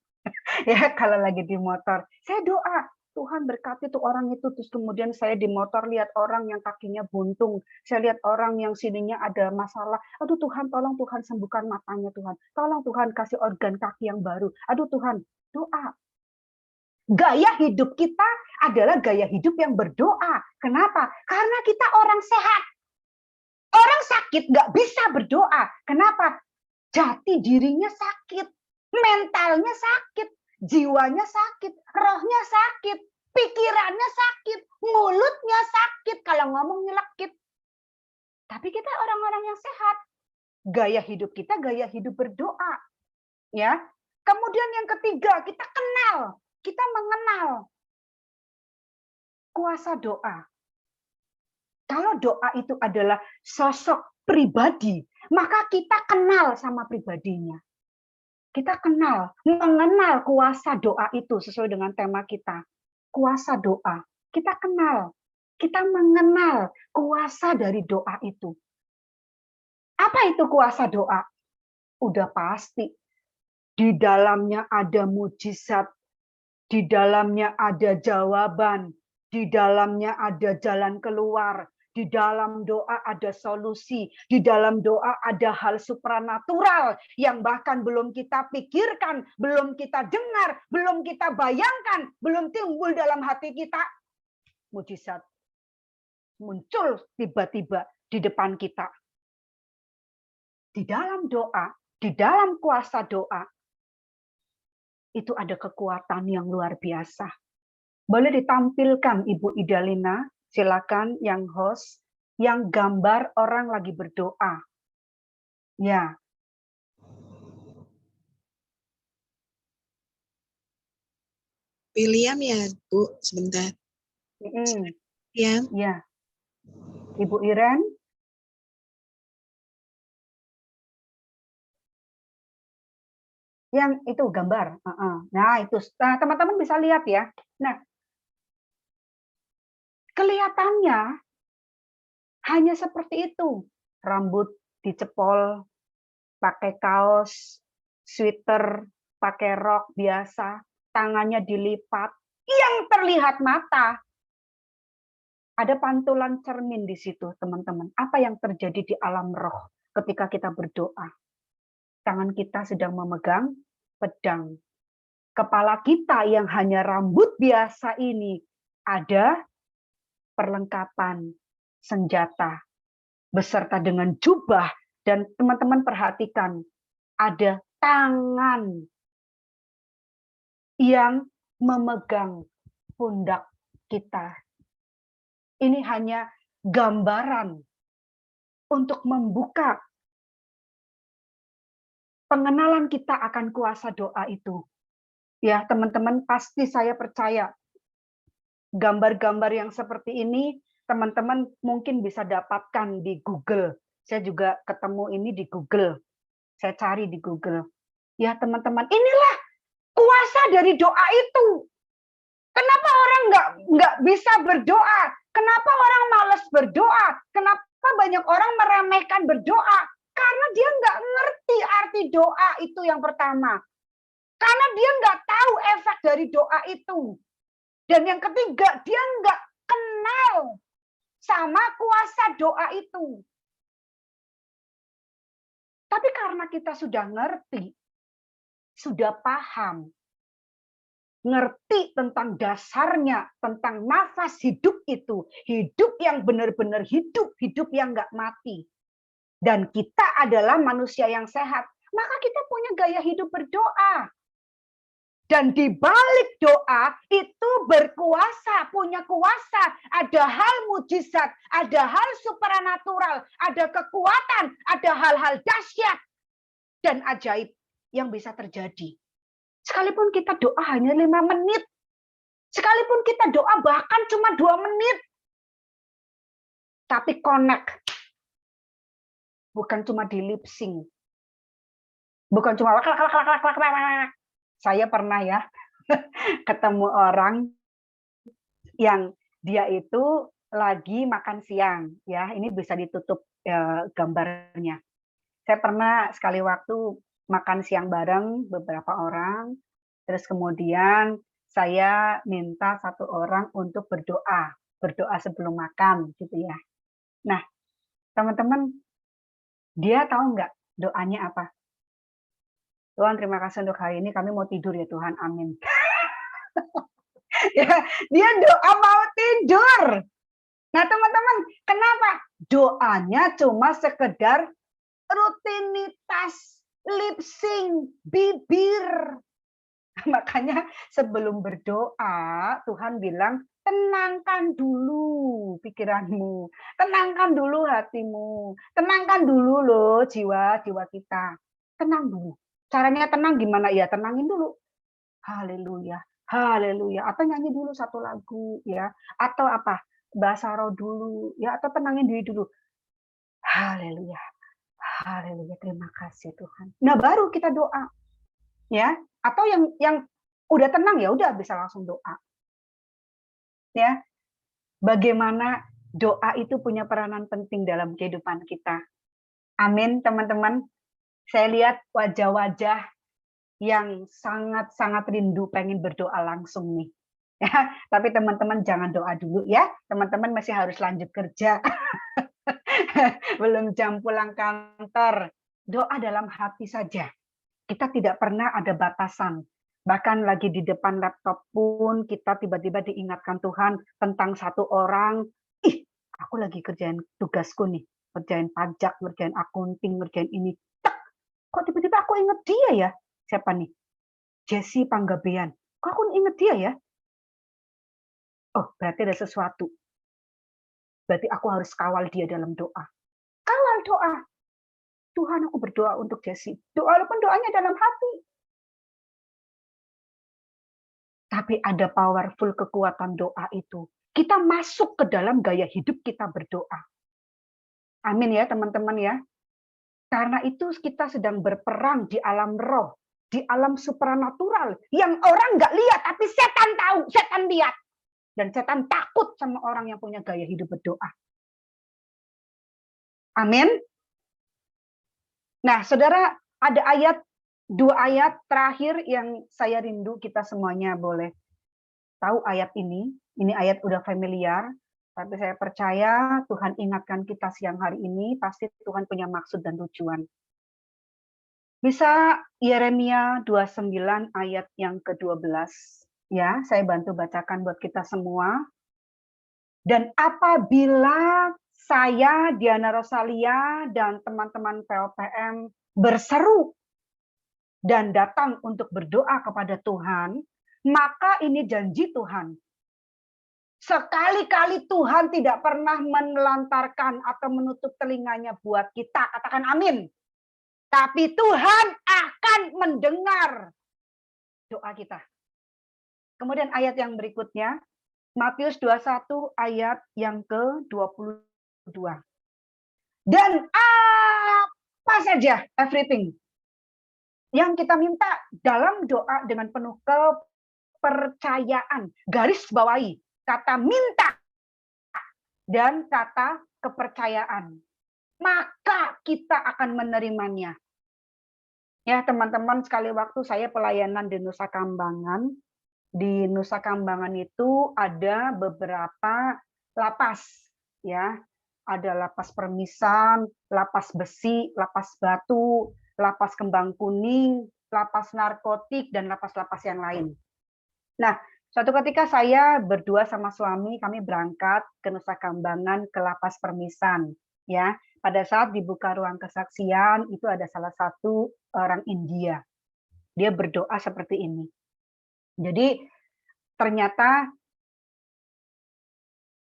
Ya, kalau lagi di motor. Saya doa, Tuhan berkati tuh orang itu. Terus kemudian saya di motor lihat orang yang kakinya buntung. Saya lihat orang yang sininya ada masalah. Aduh Tuhan, tolong Tuhan sembuhkan matanya Tuhan. Tolong Tuhan kasih organ kaki yang baru. Aduh Tuhan, doa. Gaya hidup kita adalah gaya hidup yang berdoa. Kenapa? Karena kita orang sehat. Orang sakit nggak bisa berdoa. Kenapa? Jati dirinya sakit, mentalnya sakit, jiwanya sakit, rohnya sakit, pikirannya sakit, mulutnya sakit, kalau ngomong nyelekit. Tapi kita orang-orang yang sehat. Gaya hidup kita gaya hidup berdoa. Ya. Kemudian yang ketiga, kita mengenal kuasa doa. Kalau doa itu adalah sosok pribadi, maka kita kenal sama pribadinya. Kita mengenal kuasa doa itu sesuai dengan tema kita. Kuasa doa. Kita kenal, kita mengenal kuasa dari doa itu. Apa itu kuasa doa? Udah pasti. Di dalamnya ada mujizat, di dalamnya ada jawaban, di dalamnya ada jalan keluar, di dalam doa ada solusi, di dalam doa ada hal supranatural yang bahkan belum kita pikirkan, belum kita dengar, belum kita bayangkan, belum timbul dalam hati kita. Mujizat muncul tiba-tiba di depan kita. Di dalam doa, di dalam kuasa doa, itu ada kekuatan yang luar biasa. Boleh ditampilkan Ibu Idalina, silakan yang host, yang gambar orang lagi berdoa. Ya. William ya, Bu, sebentar. Ya. Ya. Ibu Iren. Yang itu gambar. Nah, itu teman-teman bisa lihat ya. Nah, kelihatannya hanya seperti itu. Rambut dicepol, pakai kaos, sweater, pakai rok biasa, tangannya dilipat. Yang terlihat mata. Ada pantulan cermin di situ, teman-teman. Apa yang terjadi di alam roh ketika kita berdoa? Tangan kita sedang memegang pedang. Kepala kita yang hanya rambut biasa ini ada perlengkapan senjata beserta dengan jubah, dan teman-teman perhatikan ada tangan yang memegang pundak kita. Ini hanya gambaran untuk membuka pengenalan kita akan kuasa doa itu. Ya, teman-teman, pasti saya percaya gambar-gambar yang seperti ini teman-teman mungkin bisa dapatkan di Google. Saya juga ketemu ini di Google. Saya cari di Google. Ya, teman-teman, inilah kuasa dari doa itu. Kenapa orang nggak bisa berdoa? Kenapa orang malas berdoa? Kenapa banyak orang meremehkan berdoa? Karena dia nggak ngerti arti doa itu yang pertama. Karena dia nggak tahu efek dari doa itu. Dan yang ketiga, dia nggak kenal sama kuasa doa itu. Tapi karena kita sudah ngerti, sudah paham, ngerti tentang dasarnya, tentang nafas hidup itu, hidup yang benar-benar hidup, hidup yang nggak mati. Dan kita adalah manusia yang sehat, maka kita punya gaya hidup berdoa. Dan di balik doa itu berkuasa, punya kuasa. Ada hal mujizat, ada hal supranatural, ada kekuatan, ada hal-hal dahsyat dan ajaib yang bisa terjadi. Sekalipun kita doa hanya 5 menit, sekalipun kita doa bahkan cuma 2 menit, tapi connect. Bukan cuma di lip sync. Bukan cuma saya pernah ya ketemu orang yang dia itu lagi makan siang, ya ini bisa ditutup gambarnya. Saya pernah sekali waktu makan siang bareng beberapa orang, terus kemudian saya minta satu orang untuk berdoa sebelum makan, gitu ya. Nah, teman-teman, dia tahu nggak doanya apa? Tuhan, terima kasih untuk hari ini, kami mau tidur ya Tuhan, amin. Ya, dia doa mau tidur. Nah teman-teman, kenapa? Doanya cuma sekedar rutinitas, lip sync, bibir. Makanya sebelum berdoa, Tuhan bilang, tenangkan dulu pikiranmu, tenangkan dulu hatimu, tenangkan dulu loh jiwa-jiwa kita. Tenang dulu. Caranya tenang gimana? Ya tenangin dulu. Haleluya, haleluya. Atau nyanyi dulu satu lagu ya, atau apa? Bahasa roh dulu ya, atau tenangin diri dulu. Haleluya, haleluya. Terima kasih Tuhan. Nah baru kita doa, ya. Atau yang udah tenang ya udah bisa langsung doa. Ya, bagaimana doa itu punya peranan penting dalam kehidupan kita. Amin, teman-teman. Saya lihat wajah-wajah yang sangat-sangat rindu pengen berdoa langsung nih. Ya, tapi teman-teman jangan doa dulu ya. Teman-teman masih harus lanjut kerja. Belum jam pulang kantor. Doa dalam hati saja. Kita tidak pernah ada batasan. Bahkan lagi di depan laptop pun kita tiba-tiba diingatkan Tuhan tentang satu orang. Ih, aku lagi kerjain tugasku nih. Kerjain pajak, kerjain akunting, kerjain ini. Kok tiba-tiba aku ingat dia ya? Siapa nih? Jesse Panggabean. Kok aku ingat dia ya? Oh, berarti ada sesuatu. Berarti aku harus kawal dia dalam doa. Kawal doa. Tuhan, aku berdoa untuk Jesse. Walaupun doanya dalam hati. Tapi ada powerful kekuatan doa itu. Kita masuk ke dalam gaya hidup kita berdoa. Amin ya teman-teman ya. Karena itu kita sedang berperang di alam roh, di alam supranatural yang orang nggak lihat, tapi setan tahu, setan lihat. Dan setan takut sama orang yang punya gaya hidup berdoa. Amin. Nah, saudara, ada dua ayat terakhir yang saya rindu kita semuanya boleh tahu ayat ini. Ini ayat udah familiar. Tapi saya percaya Tuhan ingatkan kita siang hari ini, pasti Tuhan punya maksud dan tujuan. Bisa Yeremia 29 ayat yang ke-12. Ya, saya bantu bacakan buat kita semua. Dan apabila saya, Diana Rosalia, dan teman-teman POPM berseru dan datang untuk berdoa kepada Tuhan, maka ini janji Tuhan. Sekali-kali Tuhan tidak pernah menelantarkan atau menutup telinganya buat kita. Katakan amin. Tapi Tuhan mendengar doa kita. Kemudian ayat yang berikutnya, Matius 21 ayat yang ke-22. Dan apa saja, everything, yang kita minta dalam doa dengan penuh kepercayaan, garis bawahi kata minta dan kata kepercayaan, maka kita akan menerimanya. Ya teman-teman, sekali waktu saya pelayanan di Nusa Kambangan. Di Nusa Kambangan itu ada beberapa lapas, ya. Ada lapas Permisan, lapas besi, lapas batu, lapas kembang kuning, lapas narkotik, dan lapas-lapas yang lain. Nah, suatu ketika saya berdua sama suami, kami berangkat ke Nusa Kambangan ke lapas Permisan, ya. Pada saat dibuka ruang kesaksian, itu ada salah satu orang India. Dia berdoa seperti ini. Jadi ternyata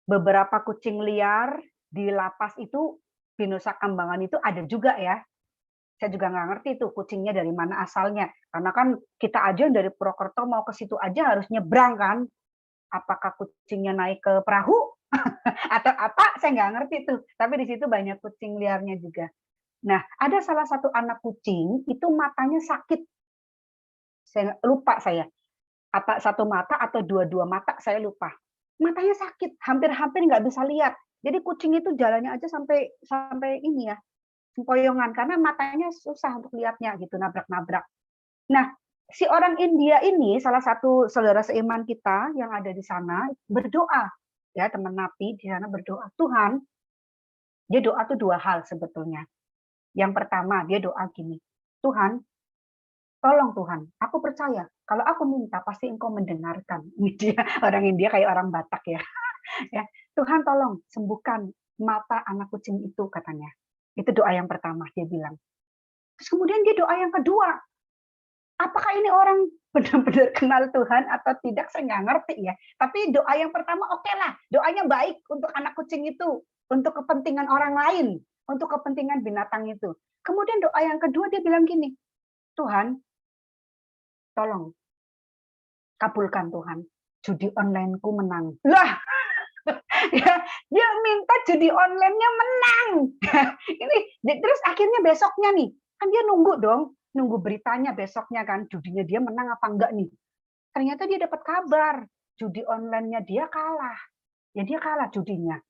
beberapa kucing liar di lapas itu, di Nusa Kambangan itu ada juga ya. Saya juga nggak ngerti tuh kucingnya dari mana asalnya. Karena kan kita aja dari Purwokerto mau ke situ aja harus nyebrang kan. Apakah kucingnya naik ke perahu atau apa, saya nggak ngerti tuh. Tapi di situ banyak kucing liarnya juga. Nah, ada salah satu anak kucing itu matanya sakit. Saya lupa saya. Apa satu mata atau dua-dua mata, saya lupa. Matanya sakit, hampir-hampir nggak bisa lihat. Jadi kucing itu jalannya aja sampai ini ya, sempoyongan karena matanya susah untuk lihatnya gitu, nabrak-nabrak. Nah, si orang India ini salah satu saudara seiman kita yang ada di sana berdoa. Ya, teman napi di sana berdoa. Tuhan, dia doa tuh dua hal sebetulnya. Yang pertama, dia doa gini. Tuhan, tolong Tuhan, aku percaya kalau aku minta pasti Engkau mendengarkan. Ini dia orang India kayak orang Batak ya. Ya, Tuhan tolong sembuhkan mata anak kucing itu katanya. Itu doa yang pertama dia bilang. Terus kemudian dia doa yang kedua. Apakah ini orang benar-benar kenal Tuhan atau tidak, saya nggak ngerti ya. Tapi doa yang pertama oke lah, doanya baik untuk anak kucing itu, untuk kepentingan orang lain, untuk kepentingan binatang itu. Kemudian doa yang kedua dia bilang gini, Tuhan, tolong kabulkan Tuhan, judi online-ku menang. Lah, ya, dia minta judi online-nya menang. Ini terus akhirnya besoknya nih, kan dia nunggu dong, nunggu beritanya besoknya kan, judinya dia menang apa enggak nih. Ternyata dia dapat kabar, judi online-nya dia kalah. Ya dia kalah judinya.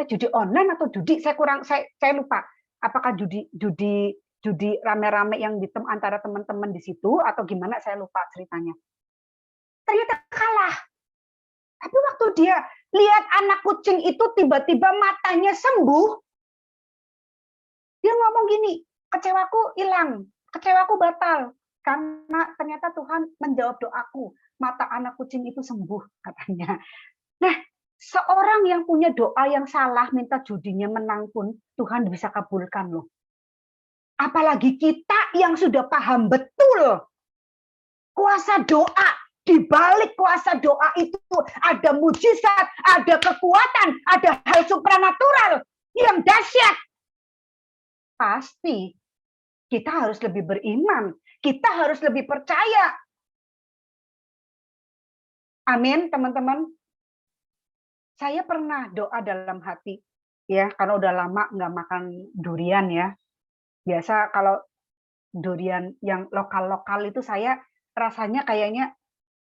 Judi online atau judi, saya lupa. Apakah judi rame-rame yang antara teman-teman di situ atau gimana, saya lupa ceritanya. Ternyata kalah. Tapi waktu dia lihat anak kucing itu tiba-tiba matanya sembuh, dia ngomong gini, kecewaku hilang, kecewaku batal, karena ternyata Tuhan menjawab doaku, mata anak kucing itu sembuh, katanya. Nah, seorang yang punya doa yang salah, minta judinya menang pun, Tuhan bisa kabulkan loh. Apalagi kita yang sudah paham betul kuasa doa. Di balik kuasa doa itu ada mujizat, ada kekuatan, ada hal supranatural yang dahsyat. Pasti kita harus lebih beriman, kita harus lebih percaya. Amin, teman-teman. Saya pernah doa dalam hati, ya, karena udah lama nggak makan durian ya. Biasa kalau durian yang lokal-lokal itu saya rasanya kayaknya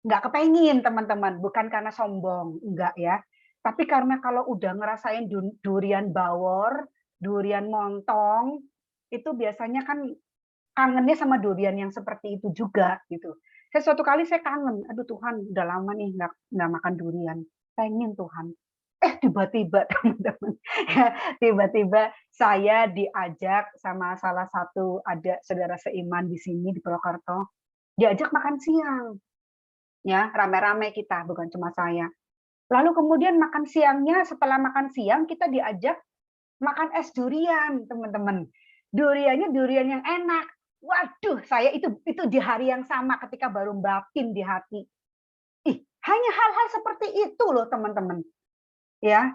nggak kepengin, teman-teman. Bukan karena sombong, enggak ya. Tapi karena kalau udah ngerasain durian bawor, durian montong, itu biasanya kan kangennya sama durian yang seperti itu juga gitu. Suatu kali saya kangen, aduh Tuhan, udah lama nih nggak makan durian, pengen Tuhan. Tiba-tiba teman-teman, tiba-tiba saya diajak sama salah satu ada saudara seiman di sini di Purwokerto, diajak makan siang. Ya, rame-rame kita, bukan cuma saya. Lalu kemudian makan siangnya, setelah makan siang kita diajak makan es durian, teman-teman. Duriannya durian yang enak. Waduh, saya itu di hari yang sama ketika baru batin di hati. Hanya hal-hal seperti itu loh, teman-teman. Ya.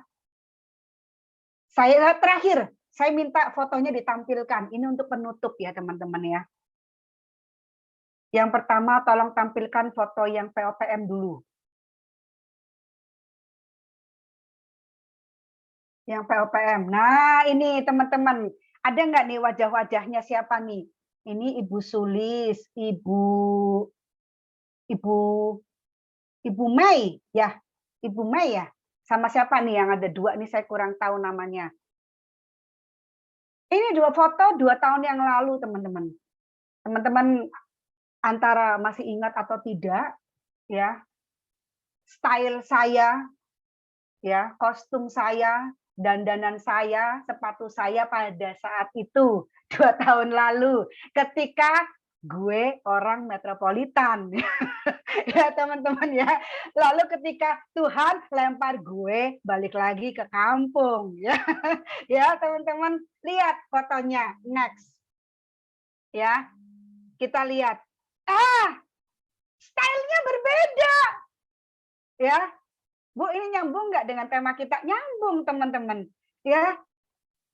Saya terakhir, saya minta fotonya ditampilkan. Ini untuk penutup ya, teman-teman ya. Yang pertama, tolong tampilkan foto yang POPM dulu. Yang POPM. Nah, ini teman-teman. Ada nggak nih wajah-wajahnya siapa nih? Ini Ibu Sulis, Ibu Mei, ya. Ibu Mei ya. Sama siapa nih yang ada dua nih, saya kurang tahu namanya. Ini dua foto 2 tahun yang lalu, teman-teman. Teman-teman antara masih ingat atau tidak, ya. Style saya, ya, kostum saya, dandanan saya, sepatu saya pada saat itu 2 tahun lalu ketika gue orang metropolitan. Ya teman-teman ya. Lalu ketika Tuhan lempar gue balik lagi ke kampung ya. Ya teman-teman, lihat fotonya. Next. Ya. Kita lihat. Stylenya berbeda. Ya. Bu, ini nyambung nggak dengan tema kita? Nyambung, teman-teman. Ya,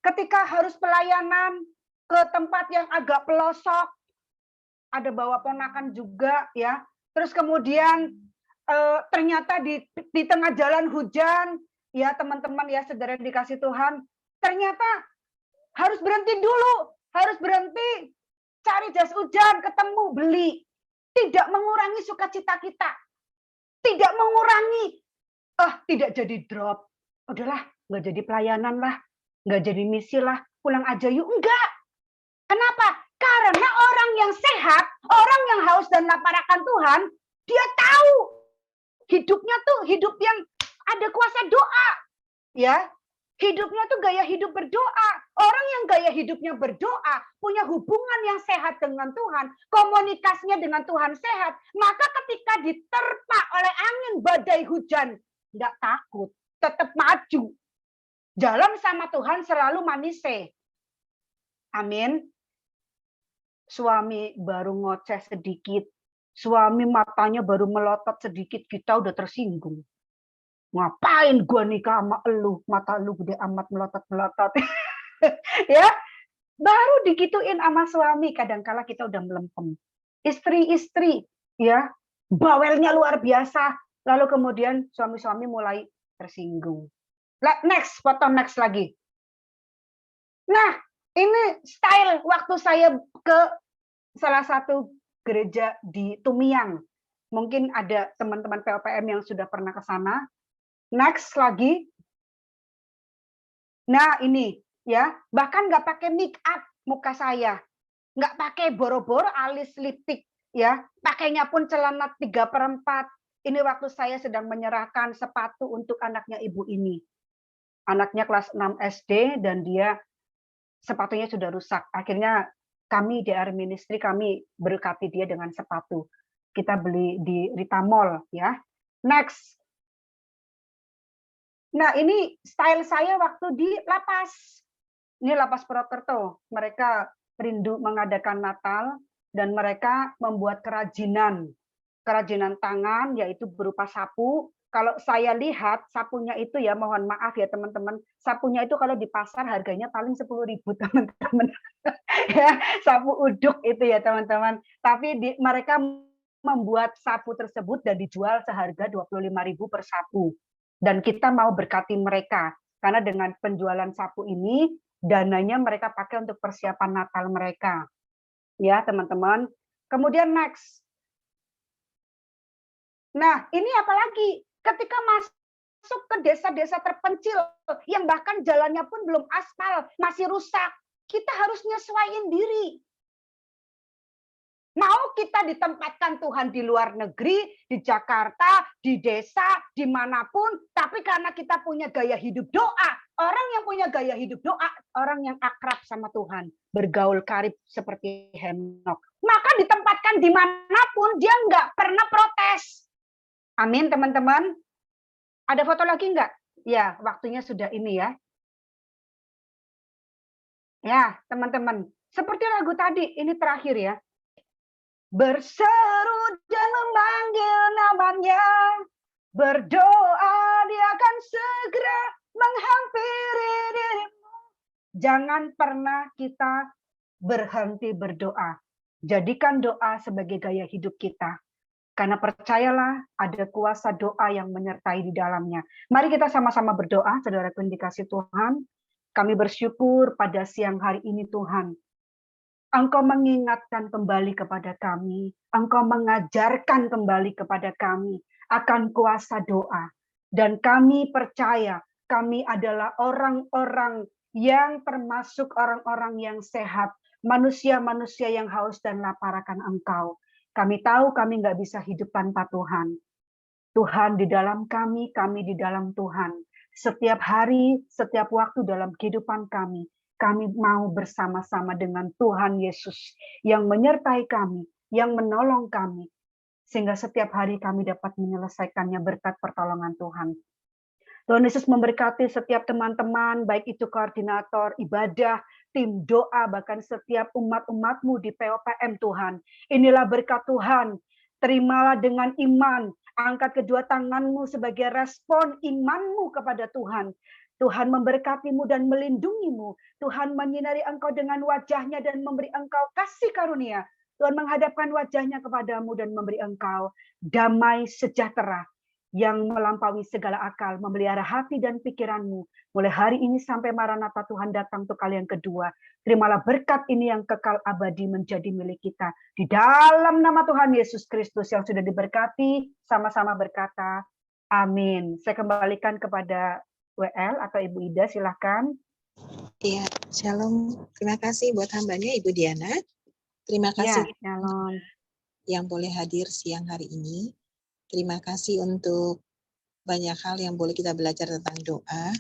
ketika harus pelayanan ke tempat yang agak pelosok, ada bawa ponakan juga, ya. Terus kemudian ternyata di tengah jalan hujan, ya teman-teman ya, saudara dikasih Tuhan, ternyata harus berhenti dulu, harus berhenti, cari jas hujan, ketemu, beli. Tidak mengurangi sukacita kita, tidak mengurangi tidak jadi drop. Udahlah, nggak jadi pelayanan lah, nggak jadi misi lah, pulang aja yuk. Enggak. Kenapa? Karena orang yang sehat, orang yang haus dan lapar akan Tuhan, dia tahu hidupnya tuh hidup yang ada kuasa doa. Ya, hidupnya tuh gaya hidup berdoa. Orang yang gaya hidupnya berdoa, punya hubungan yang sehat dengan Tuhan, komunikasinya dengan Tuhan sehat, maka ketika diterpa oleh angin badai hujan, nggak takut, tetap maju. Jalan sama Tuhan selalu manis. Amin. Suami baru ngoceh sedikit, suami matanya baru melotot sedikit, kita udah tersinggung. Ngapain gua nikah sama elu, mata lu gede amat melotot-melotot. Ya, baru digituin sama suami, kadangkala kita udah melempem. Istri-istri, ya, bawelnya luar biasa. Lalu kemudian suami-suami mulai tersinggung. Next, foto next lagi. Nah, ini style waktu saya ke salah satu gereja di Tumiang. Mungkin ada teman-teman POPM yang sudah pernah ke sana. Next lagi. Nah, ini ya, bahkan nggak pakai make up muka saya. Nggak pakai boro-boro alis lipstick ya. Pakainya pun celana 3/4. Ini waktu saya sedang menyerahkan sepatu untuk anaknya ibu ini. Anaknya kelas 6 SD dan dia sepatunya sudah rusak. Akhirnya kami DR Ministry, kami berkati dia dengan sepatu. Kita beli di Rita Mall ya. Next. Nah, ini style saya waktu di lapas. Ini lapas Purwokerto. Mereka rindu mengadakan Natal dan mereka membuat kerajinan tangan, yaitu berupa sapu. Kalau saya lihat sapunya itu ya, mohon maaf ya teman-teman, sapunya itu kalau di pasar harganya paling 10.000 teman-teman. Ya, sapu uduk itu ya teman-teman. Tapi mereka membuat sapu tersebut dan dijual seharga 25.000 per sapu. Dan kita mau berkati mereka karena dengan penjualan sapu ini dananya mereka pakai untuk persiapan Natal mereka. Ya, teman-teman. Kemudian next. Nah, ini apalagi ketika masuk ke desa-desa terpencil yang bahkan jalannya pun belum aspal, masih rusak, kita harus nyesuaiin diri. Mau kita ditempatkan Tuhan di luar negeri, di Jakarta, di desa, dimanapun, tapi karena kita punya gaya hidup doa, orang yang punya gaya hidup doa, orang yang akrab sama Tuhan, bergaul karib seperti Henok, maka ditempatkan dimanapun, dia nggak pernah protes. Amin, teman-teman. Ada foto lagi nggak? Ya, waktunya sudah ini ya. Ya, teman-teman. Seperti lagu tadi, ini terakhir ya. Berseru dan memanggil namanya, berdoa dia akan segera menghampiri dirimu. Jangan pernah kita berhenti berdoa. Jadikan doa sebagai gaya hidup kita. Karena percayalah ada kuasa doa yang menyertai di dalamnya. Mari kita sama-sama berdoa, saudaraku yang dikasihi Tuhan. Kami bersyukur pada siang hari ini Tuhan. Engkau mengingatkan kembali kepada kami. Engkau mengajarkan kembali kepada kami akan kuasa doa. Dan kami percaya kami adalah orang-orang yang termasuk orang-orang yang sehat. Manusia-manusia yang haus dan lapar akan Engkau. Kami tahu kami nggak bisa hidup tanpa Tuhan. Tuhan di dalam kami di dalam Tuhan. Setiap hari, setiap waktu dalam kehidupan kami mau bersama-sama dengan Tuhan Yesus yang menyertai kami, yang menolong kami, sehingga setiap hari kami dapat menyelesaikannya berkat pertolongan Tuhan. Tuhan Yesus memberkati setiap teman-teman, baik itu koordinator, ibadah, tim doa, bahkan setiap umat-umatmu di POPM Tuhan. Inilah berkat Tuhan, terimalah dengan iman, angkat kedua tanganmu sebagai respon imanmu kepada Tuhan. Tuhan memberkatimu dan melindungimu. Tuhan menyinari engkau dengan wajahnya dan memberi engkau kasih karunia. Tuhan menghadapkan wajahnya kepadamu dan memberi engkau damai sejahtera yang melampaui segala akal, memelihara hati dan pikiranmu. Mulai hari ini sampai Maranatha Tuhan datang untuk kali yang kedua. Terimalah berkat ini yang kekal abadi menjadi milik kita. Di dalam nama Tuhan Yesus Kristus yang sudah diberkati, sama-sama berkata, amin. Saya kembalikan kepada WL atau Ibu Ida, silahkan. Iya, shalom. Terima kasih buat hambanya Ibu Diana. Terima kasih shalom. Yang boleh hadir siang hari ini. Terima kasih untuk banyak hal yang boleh kita belajar tentang doa.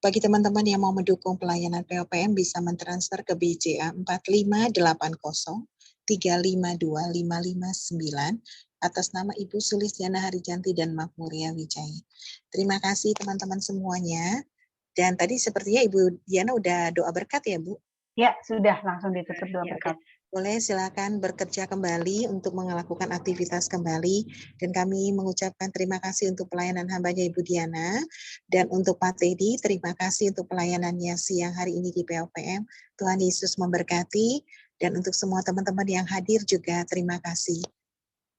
Bagi teman-teman yang mau mendukung pelayanan POPM bisa mentransfer ke BCA 4580 352 559 atas nama Ibu Sulistiana Harijanti dan Makmuria Wijaya. Terima kasih teman-teman semuanya. Dan tadi sepertinya Ibu Diana udah doa berkat ya Bu? Ya, sudah langsung ditutup doa berkat. Boleh silakan bekerja kembali untuk melakukan aktivitas kembali. Dan kami mengucapkan terima kasih untuk pelayanan hambanya Ibu Diana. Dan untuk Pak Teddy, terima kasih untuk pelayanannya siang hari ini di POPM. Tuhan Yesus memberkati. Dan untuk semua teman-teman yang hadir juga terima kasih.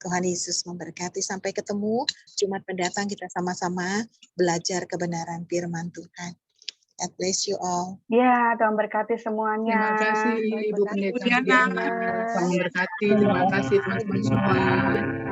Tuhan Yesus memberkati. Sampai ketemu Jumat mendatang kita sama-sama belajar kebenaran firman Tuhan. God bless you all. Ya, Tuhan berkati semuanya. Terima kasih Ibu Pendeta Diana. Tuhan berkati. Terima kasih teman-teman semua.